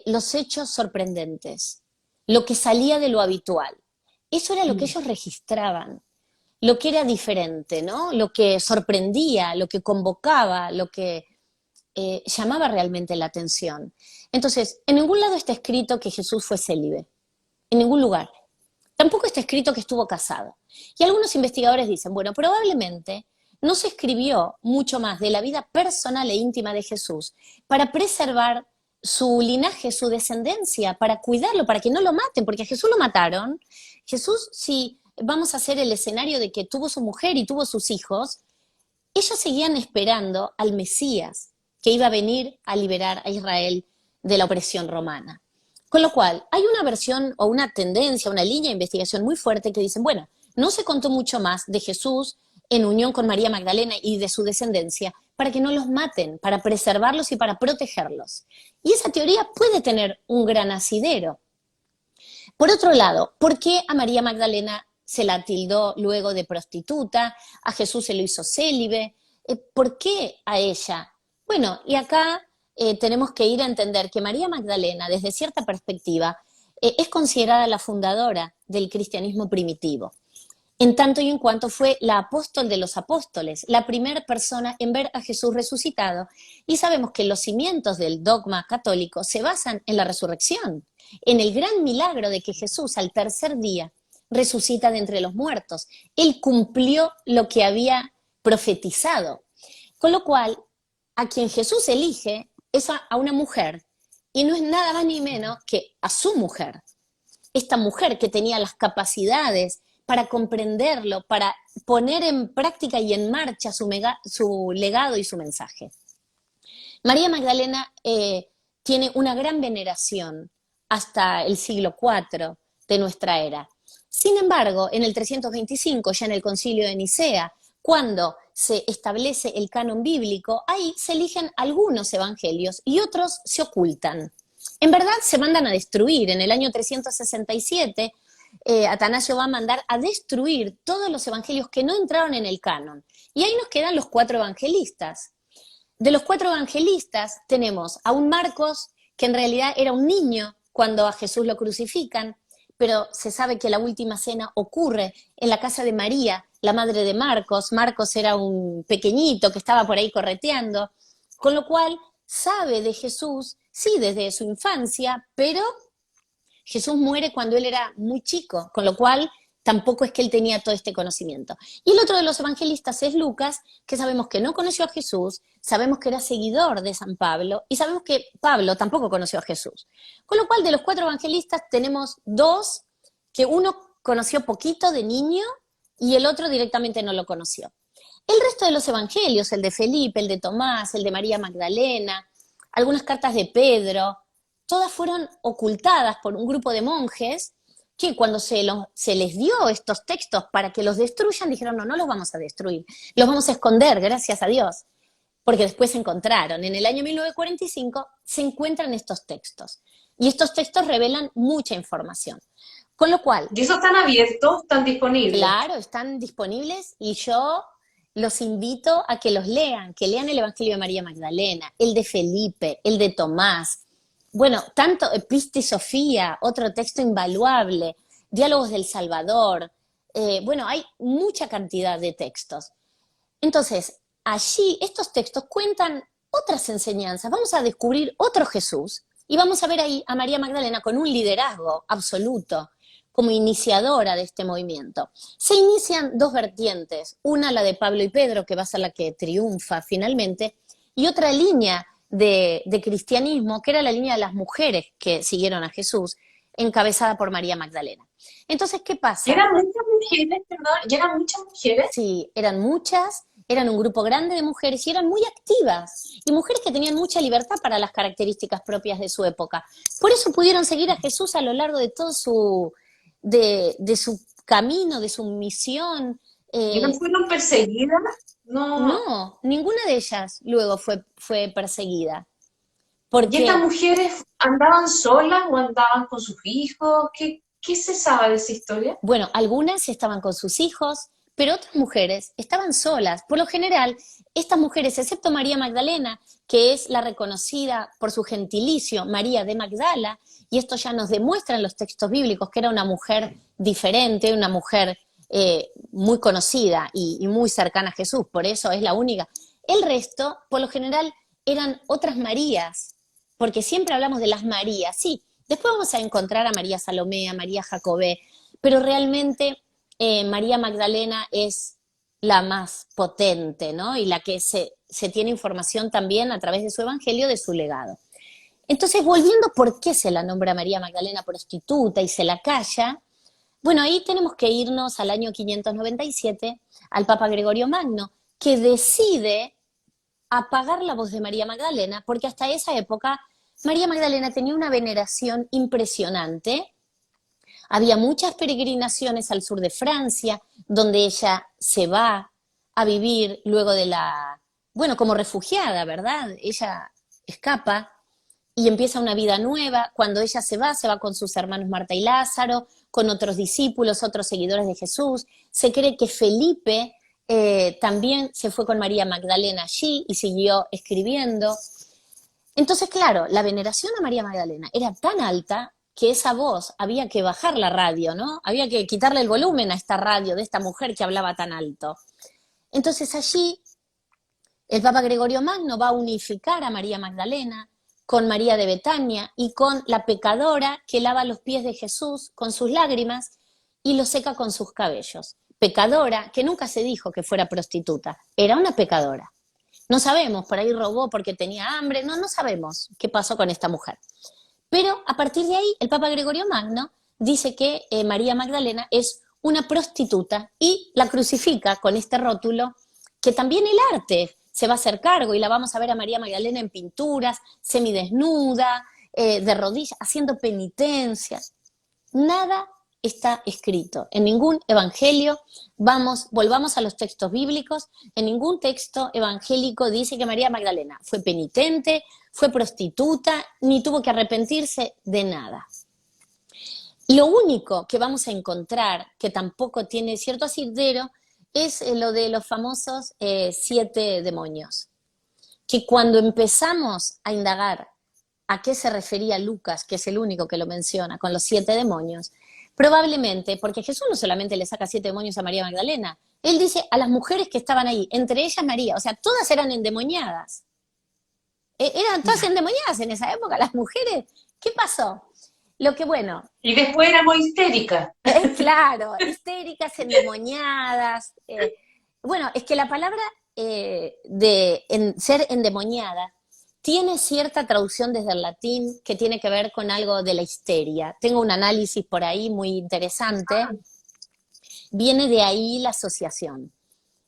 los hechos sorprendentes, lo que salía de lo habitual. Eso era lo que Mm. ellos registraban, lo que era diferente, ¿no? Lo que sorprendía, lo que convocaba, lo que llamaba realmente la atención. Entonces, en ningún lado está escrito que Jesús fue célibe, en ningún lugar. Tampoco está escrito que estuvo casado. Y algunos investigadores dicen, bueno, probablemente no se escribió mucho más de la vida personal e íntima de Jesús para preservar su linaje, su descendencia, para cuidarlo, para que no lo maten, porque a Jesús lo mataron. Jesús, si vamos a hacer el escenario de que tuvo su mujer y tuvo sus hijos, ellos seguían esperando al Mesías, que iba a venir a liberar a Israel de la opresión romana. Con lo cual, hay una versión o una tendencia, una línea de investigación muy fuerte que dicen, bueno, no se contó mucho más de Jesús en unión con María Magdalena y de su descendencia para que no los maten, para preservarlos y para protegerlos. Y esa teoría puede tener un gran asidero. Por otro lado, ¿por qué a María Magdalena se la tildó luego de prostituta? A Jesús se lo hizo célibe. ¿Por qué a ella? Bueno, y acá tenemos que ir a entender que María Magdalena, desde cierta perspectiva, es considerada la fundadora del cristianismo primitivo, en tanto y en cuanto fue la apóstol de los apóstoles, la primera persona en ver a Jesús resucitado. Y sabemos que los cimientos del dogma católico se basan en la resurrección, en el gran milagro de que Jesús al tercer día resucita de entre los muertos. Él cumplió lo que había profetizado. Con lo cual, a quien Jesús elige es a una mujer, y no es nada más ni menos que a su mujer. Esta mujer que tenía las capacidades para comprenderlo, para poner en práctica y en marcha su legado y su mensaje. María Magdalena tiene una gran veneración hasta el siglo IV de nuestra era. Sin embargo, en el 325, ya en el concilio de Nicea, cuando se establece el canon bíblico, ahí se eligen algunos evangelios y otros se ocultan. En verdad se mandan a destruir. En el año 367, Atanasio va a mandar a destruir todos los evangelios que no entraron en el canon. Y ahí nos quedan los 4 evangelistas. De los 4 evangelistas tenemos a un Marcos, que en realidad era un niño cuando a Jesús lo crucifican, pero se sabe que la última cena ocurre en la casa de María, la madre de Marcos. Marcos era un pequeñito que estaba por ahí correteando, con lo cual sabe de Jesús, sí, desde su infancia, pero Jesús muere cuando él era muy chico, con lo cual tampoco es que él tenía todo este conocimiento. Y el otro de los evangelistas es Lucas, que sabemos que no conoció a Jesús, sabemos que era seguidor de San Pablo, y sabemos que Pablo tampoco conoció a Jesús. Con lo cual, de los 4 evangelistas tenemos 2 que uno conoció poquito de niño y el otro directamente no lo conoció. El resto de los evangelios, el de Felipe, el de Tomás, el de María Magdalena, algunas cartas de Pedro, todas fueron ocultadas por un grupo de monjes que cuando se les dio estos textos para que los destruyan, dijeron, no, no los vamos a destruir, los vamos a esconder, gracias a Dios, porque después se encontraron. En el año 1945 se encuentran estos textos, y estos textos revelan mucha información. Con lo cual, ¿Y esos están abiertos, están disponibles? claro, están disponibles y yo los invito a que lean el Evangelio de María Magdalena, el de Felipe, el de Tomás. Bueno, tanto Episte Sofía, otro texto invaluable, Diálogos del Salvador. Bueno, hay mucha cantidad de textos. Entonces, allí estos textos cuentan otras enseñanzas. Vamos a descubrir otro Jesús y vamos a ver ahí a María Magdalena con un liderazgo absoluto como iniciadora de este movimiento. Se inician dos vertientes, una la de Pablo y Pedro, que va a ser la que triunfa finalmente, y otra línea de cristianismo, que era la línea de las mujeres que siguieron a Jesús, encabezada por María Magdalena. Entonces, ¿qué pasa? ¿Eran muchas mujeres, perdón? ¿Eran muchas mujeres? Sí, eran muchas, eran un grupo grande de mujeres y eran muy activas, y mujeres que tenían mucha libertad para las características propias de su época. Por eso pudieron seguir a Jesús a lo largo de todo de su camino, de su misión. ¿Y no fueron perseguidas? No. No, ninguna de ellas luego fue perseguida, ¿Y estas porque, mujeres andaban solas o andaban con sus hijos? ¿Qué se sabe de esa historia? bueno, algunas estaban con sus hijos, pero otras mujeres estaban solas. Por lo general, estas mujeres, excepto María Magdalena, que es la reconocida por su gentilicio, María de Magdala, y esto ya nos demuestra en los textos bíblicos que era una mujer diferente, una mujer muy conocida y muy cercana a Jesús, por eso es la única. El resto, por lo general, eran otras Marías, porque siempre hablamos de las Marías, sí. Después vamos a encontrar a María Salomé, a María Jacobé, pero realmente María Magdalena es la más potente, ¿no? Y la que se tiene información también a través de su evangelio de su legado. Entonces, volviendo por qué se la nombra María Magdalena prostituta y se la calla, bueno, ahí tenemos que irnos al año 597, al Papa Gregorio Magno, que decide apagar la voz de María Magdalena, porque hasta esa época María Magdalena tenía una veneración impresionante. Había muchas peregrinaciones al sur de Francia, donde ella se va a vivir luego bueno, como refugiada, ¿verdad? Ella escapa y empieza una vida nueva. Cuando ella se va con sus hermanos Marta y Lázaro, con otros discípulos, otros seguidores de Jesús. Se cree que Felipe también se fue con María Magdalena allí y siguió escribiendo. Entonces, claro, la veneración a María Magdalena era tan alta que esa voz había que bajar la radio, ¿no? Había que quitarle el volumen a esta radio de esta mujer que hablaba tan alto. Entonces allí el Papa Gregorio Magno va a unificar a María Magdalena con María de Betania y con la pecadora que lava los pies de Jesús con sus lágrimas y los seca con sus cabellos. Pecadora que nunca se dijo que fuera prostituta, era una pecadora. No sabemos, por ahí robó porque tenía hambre, no sabemos qué pasó con esta mujer. Pero a partir de ahí, el Papa Gregorio Magno dice que María Magdalena es una prostituta y la crucifica con este rótulo, que también el arte se va a hacer cargo y la vamos a ver a María Magdalena en pinturas, semidesnuda, de rodillas, haciendo penitencias. Nada está escrito en ningún evangelio. Volvamos a los textos bíblicos. En ningún texto evangélico dice que María Magdalena fue penitente, fue prostituta, ni tuvo que arrepentirse de nada. Lo único que vamos a encontrar, que tampoco tiene cierto asidero, es lo de los famosos 7 demonios. Que cuando empezamos a indagar a qué se refería Lucas, que es el único que lo menciona, con los 7 demonios, probablemente, porque Jesús no solamente le saca 7 demonios a María Magdalena, él dice a las mujeres que estaban ahí, entre ellas María, o sea, todas eran endemoniadas. Eran todas endemoniadas en esa época, las mujeres. ¿Qué pasó? Lo que, bueno, Y después éramos histéricas. claro, histéricas, endemoniadas. Bueno, es que la palabra ser endemoniada tiene cierta traducción desde el latín que tiene que ver con algo de la histeria. Tengo un análisis por ahí muy interesante. Viene de ahí la asociación.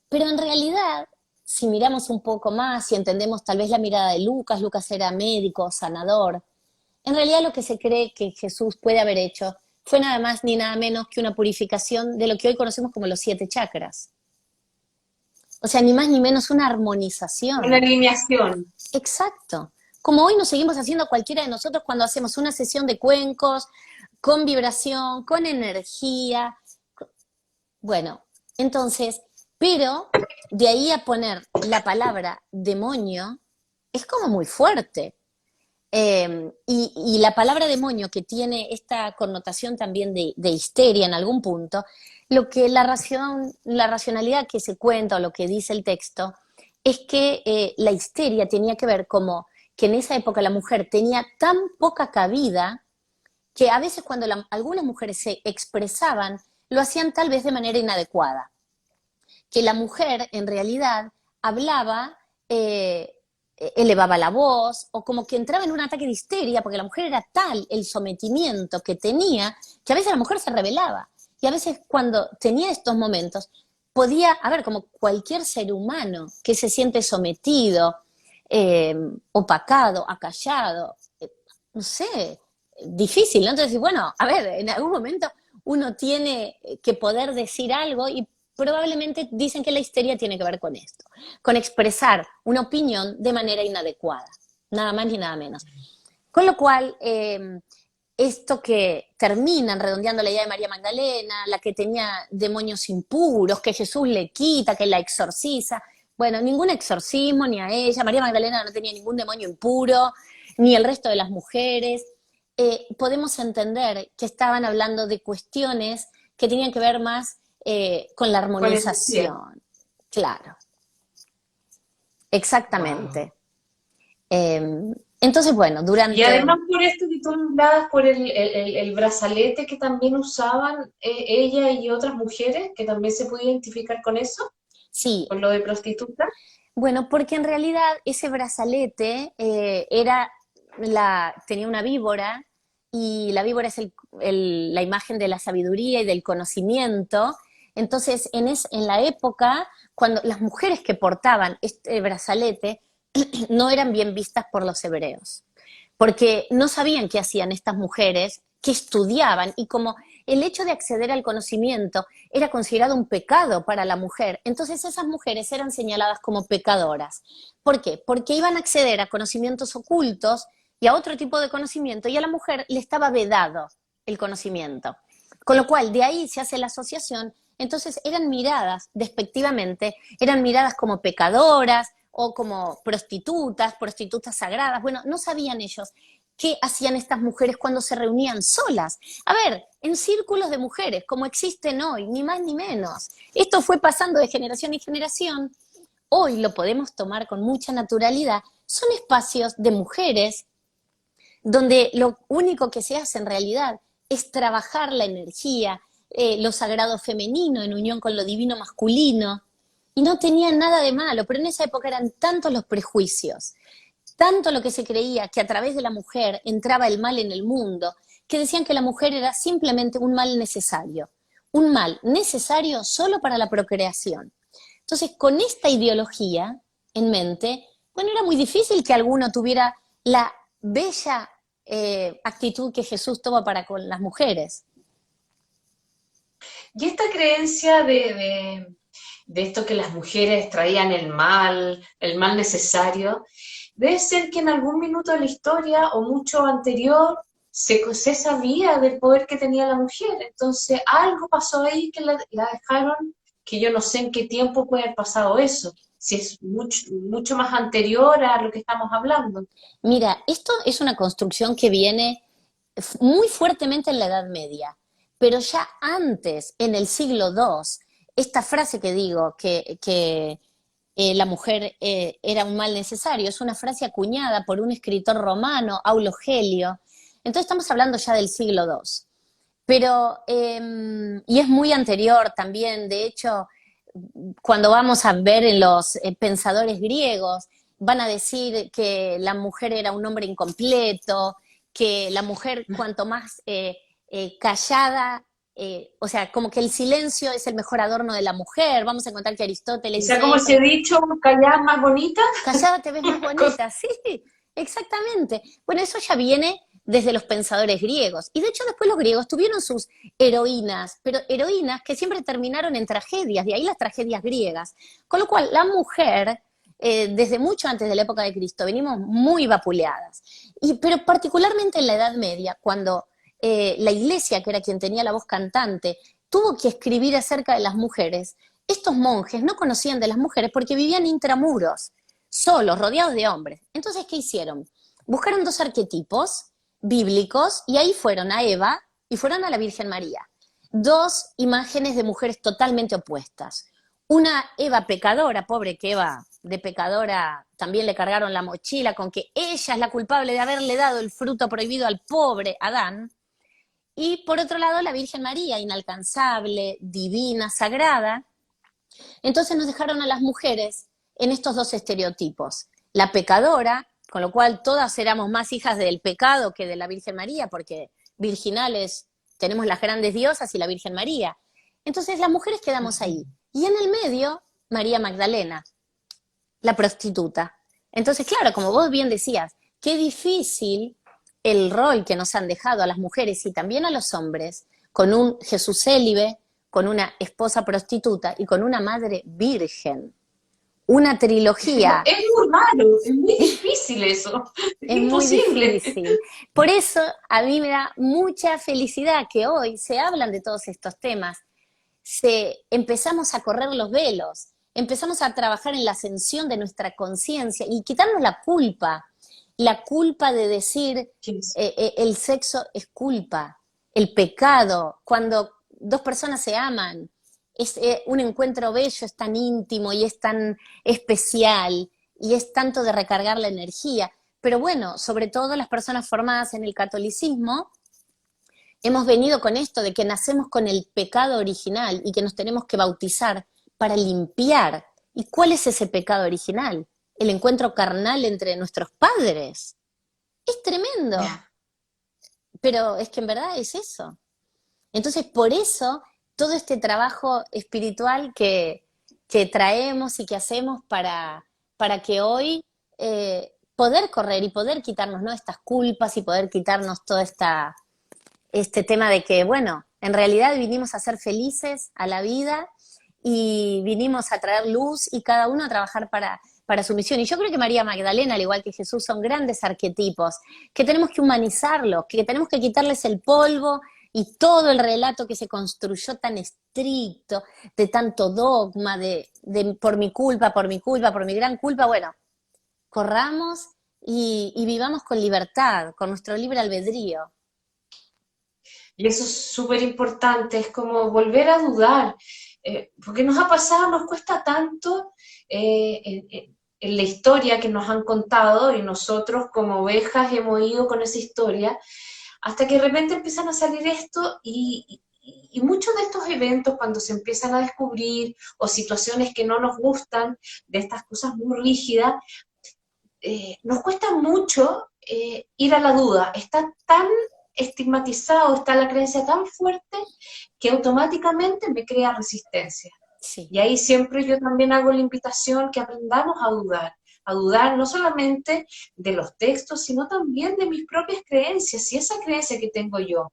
Pero en realidad, si miramos un poco más, si entendemos tal vez la mirada de Lucas, Lucas era médico, sanador, en realidad lo que se cree que Jesús puede haber hecho fue nada más ni nada menos que una purificación de lo que hoy conocemos como los 7 chakras. O sea, ni más ni menos una Una armonización. alineación. Exacto. Como hoy nos seguimos haciendo cualquiera de nosotros cuando hacemos una sesión de cuencos, con vibración, con energía. Bueno, entonces, pero de ahí a poner la palabra demonio es como muy fuerte. Y la palabra demonio, que tiene esta connotación también de histeria en algún punto, lo que la racionalidad que se cuenta o lo que dice el texto es que la histeria tenía que ver como que en esa época la mujer tenía tan poca cabida que a veces cuando algunas mujeres se expresaban, lo hacían tal vez de manera inadecuada. Que la mujer en realidad hablaba, elevaba la voz, o como que entraba en un ataque de histeria, porque la mujer era tal el sometimiento que tenía, que a veces la mujer se rebelaba. Y a veces cuando tenía estos momentos, podía, a ver, como cualquier ser humano que se siente sometido, opacado, acallado, no sé, difícil, ¿no? Entonces, bueno, a ver, en algún momento uno tiene que poder decir algo y probablemente dicen que la histeria tiene que ver con esto, con expresar una opinión de manera inadecuada, nada más ni nada menos. Con lo cual, esto que terminan redondeando la idea de María Magdalena, la que tenía demonios impuros, que Jesús le quita, que la exorciza, bueno, ningún exorcismo ni a ella, María Magdalena no tenía ningún demonio impuro, ni el resto de las mujeres. Podemos entender que estaban hablando de cuestiones que tenían que ver más con la Con energía. armonización. Claro, Wow. exactamente. Eh, entonces, bueno, Y durante... además por esto que tú hablabas, por el brazalete que también usaban ella y otras mujeres, que también se puede identificar con eso, Sí, con lo de prostituta. bueno, porque en realidad ese brazalete tenía una víbora y la víbora es la imagen de la sabiduría y del conocimiento. Entonces, en la época, cuando las mujeres que portaban este brazalete no eran bien vistas por los hebreos, porque no sabían qué hacían estas mujeres, que estudiaban, y como el hecho de acceder al conocimiento era considerado un pecado para la mujer, entonces esas mujeres eran señaladas como pecadoras. ¿Por qué? Porque iban a acceder a conocimientos ocultos y a otro tipo de conocimiento, y a la mujer le estaba vedado el conocimiento. Con lo cual, de ahí se hace la asociación, entonces eran miradas despectivamente, eran miradas como pecadoras, o como prostitutas, prostitutas sagradas. Bueno, no sabían ellos qué hacían estas mujeres cuando se reunían solas. A ver, en círculos de mujeres, como existen hoy, ni más ni menos. Esto fue pasando de generación en generación. Hoy lo podemos tomar con mucha naturalidad. Son espacios de mujeres donde lo único que se hace en realidad es trabajar la energía, lo sagrado femenino en unión con lo divino masculino, y no tenían nada de malo, pero en esa época eran tantos los prejuicios, tanto lo que se creía que a través de la mujer entraba el mal en el mundo, que decían que la mujer era simplemente un mal necesario solo para la procreación. Entonces, con esta ideología en mente, bueno, era muy difícil que alguno tuviera la bella actitud que Jesús toma para con las mujeres. Y esta creencia de esto que las mujeres traían el mal necesario, debe ser que en algún minuto de la historia o mucho anterior se sabía del poder que tenía la mujer. Entonces algo pasó ahí que la dejaron, que yo no sé en qué tiempo puede haber pasado eso, si es mucho, mucho más anterior a lo que estamos hablando. Mira, esto es una construcción que viene muy fuertemente en la Edad Media, pero ya antes, en el siglo II, esta frase que digo, que la mujer era un mal necesario, es una frase acuñada por un escritor romano, Aulo Gelio. Entonces estamos hablando ya del siglo II. Pero, y es muy anterior también, de hecho, cuando vamos a ver en los pensadores griegos, van a decir que la mujer era un hombre incompleto, que la mujer cuanto más callada o sea, como que el silencio es el mejor adorno de la mujer. Vamos a encontrar que O Aristóteles sea, dice como eso. se ha dicho, callar más bonita. Callada te ves más bonita, sí, exactamente. Bueno, eso ya viene desde los pensadores griegos. Y de hecho después los griegos tuvieron sus heroínas, pero heroínas que siempre terminaron en tragedias, de ahí las tragedias griegas. Con lo cual la mujer, desde mucho antes de la época de Cristo, venimos muy vapuleadas. Pero particularmente en la Edad Media, cuando la iglesia, que era quien tenía la voz cantante, tuvo que escribir acerca de las mujeres, estos monjes no conocían de las mujeres porque vivían intramuros, solos, rodeados de hombres. Entonces, ¿qué hicieron? Buscaron dos arquetipos bíblicos y ahí fueron a Eva y fueron a la Virgen María. Dos imágenes de mujeres totalmente opuestas. Una Eva pecadora, pobre que Eva de pecadora también le cargaron la mochila con que ella es la culpable de haberle dado el fruto prohibido al pobre Adán. Y por otro lado, la Virgen María, inalcanzable, divina, sagrada. Entonces nos dejaron a las mujeres en estos dos estereotipos. La pecadora, con lo cual todas éramos más hijas del pecado que de la Virgen María, porque virginales tenemos las grandes diosas y la Virgen María. Entonces las mujeres quedamos ahí. Y en el medio, María Magdalena, la prostituta. Entonces, claro, como vos bien decías, qué difícil el rol que nos han dejado a las mujeres y también a los hombres, con un Jesús célibe, con una esposa prostituta y con una madre virgen. Una trilogía. Es muy raro, es muy difícil eso, es Es muy imposible. difícil. Por eso a mí me da mucha felicidad que hoy se hablan de todos estos temas, empezamos a correr los velos, empezamos a trabajar en la ascensión de nuestra conciencia y quitarnos la culpa de decir el sexo es culpa, el pecado, cuando dos personas se aman, es un encuentro bello, es tan íntimo y es tan especial y es tanto de recargar la energía. Pero bueno, sobre todo las personas formadas en el catolicismo, hemos venido con esto de que nacemos con el pecado original y que nos tenemos que bautizar para limpiar. ¿Y cuál es ese pecado original? El encuentro carnal entre nuestros padres. Es tremendo, pero es que en verdad es eso. Entonces, por eso, todo este trabajo espiritual que traemos y que hacemos para que hoy poder correr y poder quitarnos, ¿no?, estas culpas y poder quitarnos todo este tema de que, bueno, en realidad vinimos a ser felices a la vida y vinimos a traer luz y cada uno a trabajar para su misión. Y yo creo que María Magdalena, al igual que Jesús, son grandes arquetipos, que tenemos que humanizarlos, que tenemos que quitarles el polvo y todo el relato que se construyó tan estricto, de tanto dogma, de por mi culpa, por mi culpa, por mi gran culpa. Bueno, corramos y vivamos con libertad, con nuestro libre albedrío. Y eso es súper importante, es como volver a dudar, porque nos ha pasado, nos cuesta tanto en la historia que nos han contado y nosotros como ovejas hemos ido con esa historia, hasta que de repente empiezan a salir esto y muchos de estos eventos cuando se empiezan a descubrir o situaciones que no nos gustan, de estas cosas muy rígidas, nos cuesta mucho ir a la duda, está tan estigmatizado, está la creencia tan fuerte que automáticamente me crea resistencia. Sí. Y ahí siempre yo también hago la invitación que aprendamos a dudar no solamente de los textos, sino también de mis propias creencias. Si esa creencia que tengo yo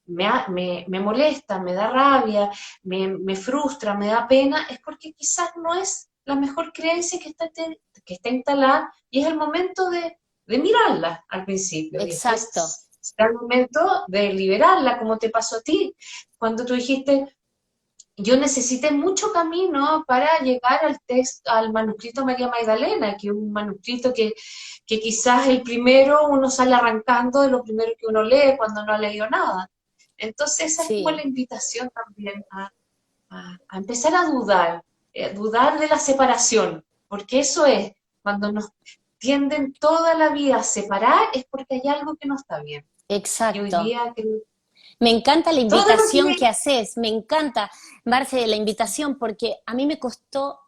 me molesta, me da rabia, me frustra, me da pena, es porque quizás no es la mejor creencia que está instalada y es el momento de mirarla al principio. Exacto. Y después será el momento de liberarla, como te pasó a ti, cuando tú dijiste, yo necesité mucho camino para llegar al texto, al manuscrito María Magdalena, que es un manuscrito que quizás el primero uno sale arrancando de lo primero que uno lee cuando no ha leído nada. Entonces esa es como la invitación también a empezar a dudar de la separación, porque eso es, cuando nos tienden toda la vida a separar, es porque hay algo que no está bien. Exacto. Y hoy día creo me encanta la invitación que haces, me encanta, Marce, la invitación, porque a mí me costó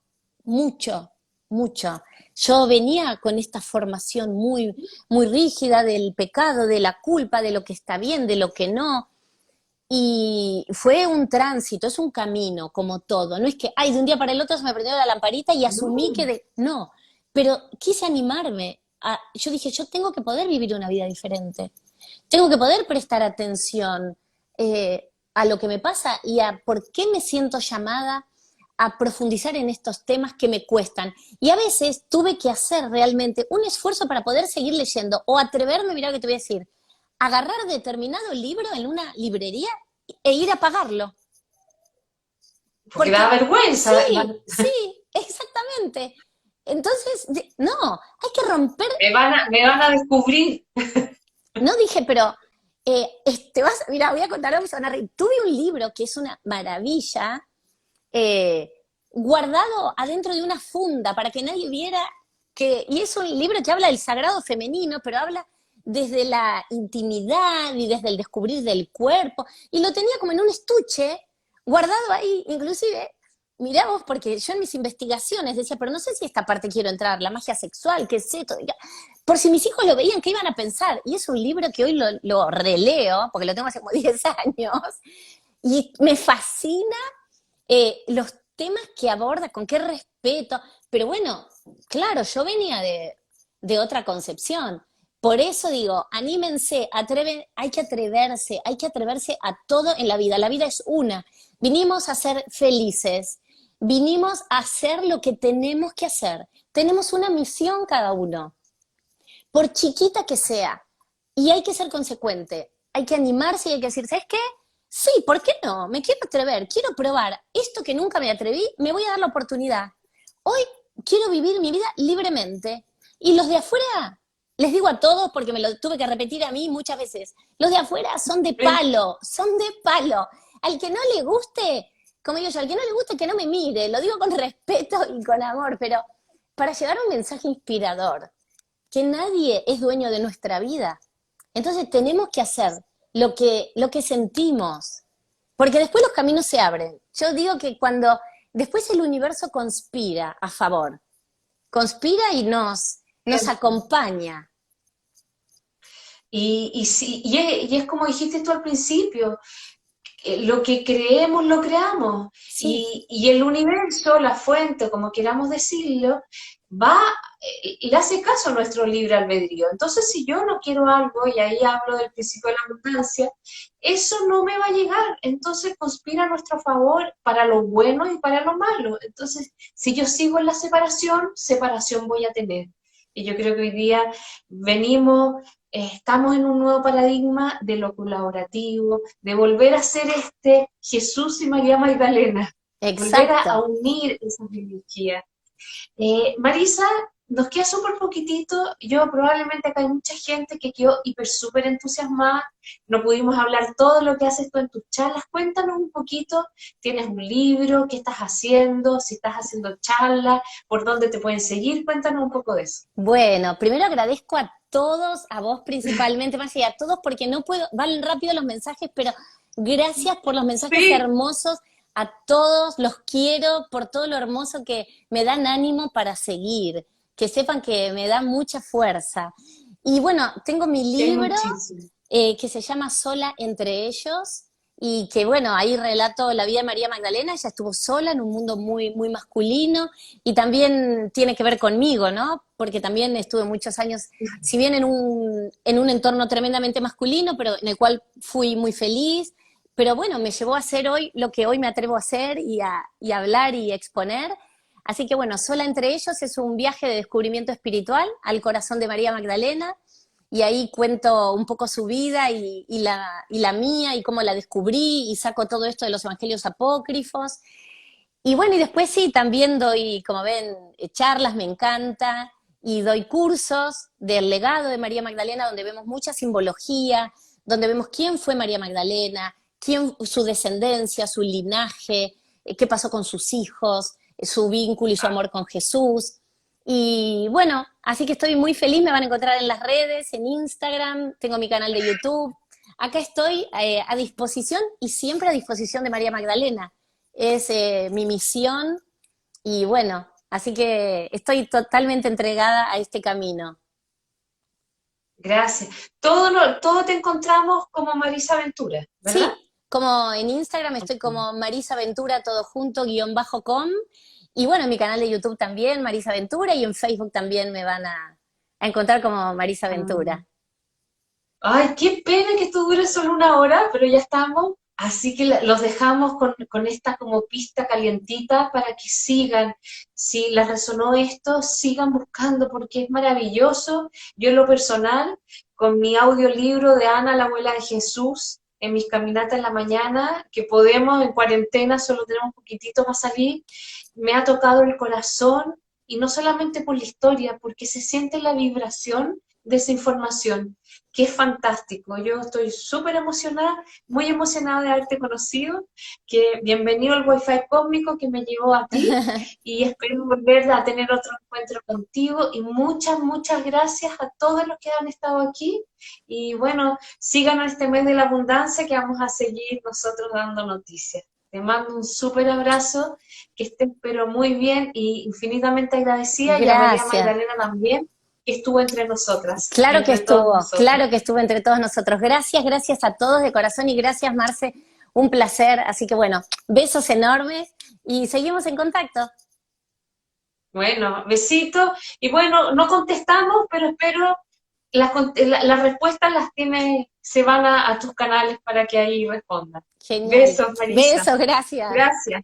mucho, mucho. Yo venía con esta formación muy, muy rígida del pecado, de la culpa, de lo que está bien, de lo que no. Y fue un tránsito, es un camino, como todo. No es que, ay, de un día para el otro se me prendió la lamparita y asumí que No, de... No, pero quise animarme. Yo dije, yo tengo que poder vivir una vida diferente. Tengo que poder prestar atención a lo que me pasa y a por qué me siento llamada a profundizar en estos temas que me cuestan. Y a veces tuve que hacer realmente un esfuerzo para poder seguir leyendo o atreverme, mira lo que te voy a decir, agarrar determinado libro en una librería e ir a pagarlo. porque da Porque vergüenza. sí, sí, exactamente. Entonces, no, hay que romper. Me van a descubrir. No dije, pero mira, voy a contar algo que se van a reír. Tuve un libro que es una maravilla, eh, guardado adentro de una funda para que nadie viera y es un libro que habla del sagrado femenino, pero habla desde la intimidad y desde el descubrir del cuerpo, y lo tenía como en un estuche, guardado ahí, inclusive, mirá vos, porque yo en mis investigaciones decía, pero no sé si esta parte quiero entrar, la magia sexual, qué sé, todo, por si mis hijos lo veían, ¿qué iban a pensar? Y es un libro que hoy lo releo, porque lo tengo hace como 10 años, y me fascina los temas que aborda, con qué respeto, pero bueno, claro, yo venía de otra concepción. Por eso digo, anímense, hay que atreverse a todo en la vida. La vida es una. Vinimos a ser felices, vinimos a hacer lo que tenemos que hacer. Tenemos una misión cada uno, por chiquita que sea, y hay que ser consecuente. Hay que animarse y hay que decir, ¿sabes qué? Sí, ¿por qué no? Me quiero atrever, quiero probar esto que nunca me atreví, me voy a dar la oportunidad. Hoy quiero vivir mi vida libremente. Y los de afuera, les digo a todos porque me lo tuve que repetir a mí muchas veces, los de afuera son de palo, son de palo. Al que no le guste, como digo yo, al que no le guste que no me mire, lo digo con respeto y con amor, pero para llevar un mensaje inspirador, que nadie es dueño de nuestra vida. Entonces tenemos que hacer lo que sentimos, porque después los caminos se abren. Yo digo que cuando después el universo conspira a favor, conspira y nos acompaña. Y es como dijiste tú al principio, lo que creemos lo creamos. Sí, Y el universo, la fuente, como queramos decirlo, va, le hace caso a nuestro libre albedrío. Entonces, si yo no quiero algo, y ahí hablo del principio de la abundancia, eso no me va a llegar. Entonces, conspira a nuestro favor para lo bueno y para lo malo. Entonces, si yo sigo en la separación, separación voy a tener. Y yo creo que hoy día venimos, estamos en un nuevo paradigma de lo colaborativo, de volver a ser Jesús y María Magdalena, volver a exacto. unir esas energías. Marisa, nos queda súper poquitito. Yo probablemente acá hay mucha gente que quedó hiper súper entusiasmada. No pudimos hablar todo lo que haces tú en tus charlas. Cuéntanos un poquito. ¿Tienes un libro? ¿Qué estás haciendo? Si estás haciendo charlas, ¿por dónde te pueden seguir? Cuéntanos un poco de eso. Bueno, primero agradezco a todos, a vos principalmente, más y a todos, porque no puedo, van rápido los mensajes, pero gracias por los mensajes Sí, hermosos, a todos, los quiero por todo lo hermoso que me dan ánimo para seguir, que sepan que me da mucha fuerza. Y bueno, tengo mi es libro muchísimo. que se llama Sola entre ellos, y que bueno, ahí relato la vida de María Magdalena. Ella estuvo sola en un mundo muy, muy masculino, y también tiene que ver conmigo, ¿no? Porque también estuve muchos años, si bien en un entorno tremendamente masculino, pero en el cual fui muy feliz, pero bueno, me llevó a hacer hoy lo que hoy me atrevo a hacer y a hablar y exponer. Así que bueno, Sola entre ellos es un viaje de descubrimiento espiritual al corazón de María Magdalena, y ahí cuento un poco su vida y la mía, y cómo la descubrí, y saco todo esto de los evangelios apócrifos. Y bueno, y después sí, también doy, como ven, charlas, me encanta, y doy cursos del legado de María Magdalena, donde vemos mucha simbología, donde vemos quién fue María Magdalena, su descendencia, su linaje, qué pasó con sus hijos, su vínculo y su amor con Jesús. Y bueno, así que estoy muy feliz, me van a encontrar en las redes, en Instagram, tengo mi canal de YouTube. Acá estoy a disposición, y siempre a disposición de María Magdalena. Es mi misión, y bueno, así que estoy totalmente entregada a este camino. Gracias. Todo te encontramos como Marisa Ventura, ¿verdad? Sí, Como en Instagram estoy como Marisa Ventura, todo junto, _com. Y bueno, en mi canal de YouTube también, Marisa Ventura, y en Facebook también me van a encontrar como Marisa Ah. Ventura. Ay, qué pena que esto dure solo una hora, pero ya estamos. Así que los dejamos con esta como pista calientita para que sigan. Si les resonó esto, sigan buscando porque es maravilloso. Yo en lo personal, con mi audiolibro de Ana, la abuela de Jesús, en mis caminatas en la mañana, que podemos en cuarentena, solo tenemos un poquitito para salir, me ha tocado el corazón y no solamente por la historia, porque se siente la vibración de esa información que es fantástico. Yo estoy súper emocionada, muy emocionada de haberte conocido, que bienvenido al Wi-Fi cósmico que me llevó a ti y espero volver a tener otro encuentro contigo y muchas, muchas gracias a todos los que han estado aquí y bueno, sigan este mes de la abundancia que vamos a seguir nosotros dando noticias. Te mando un súper abrazo, que estés pero muy bien y infinitamente agradecida y a María Gracias. Magdalena también que estuvo entre nosotras y entre todos nosotros. Claro que estuvo entre todos nosotros. Gracias, gracias a todos de corazón y gracias, Marce, un placer. Así que bueno, besos enormes y seguimos en contacto. Bueno, besito. Y bueno, no contestamos, pero espero las respuestas las tienes, se van a tus canales para que ahí respondan. Genial. Besos, Marisa. Besos, gracias. Gracias.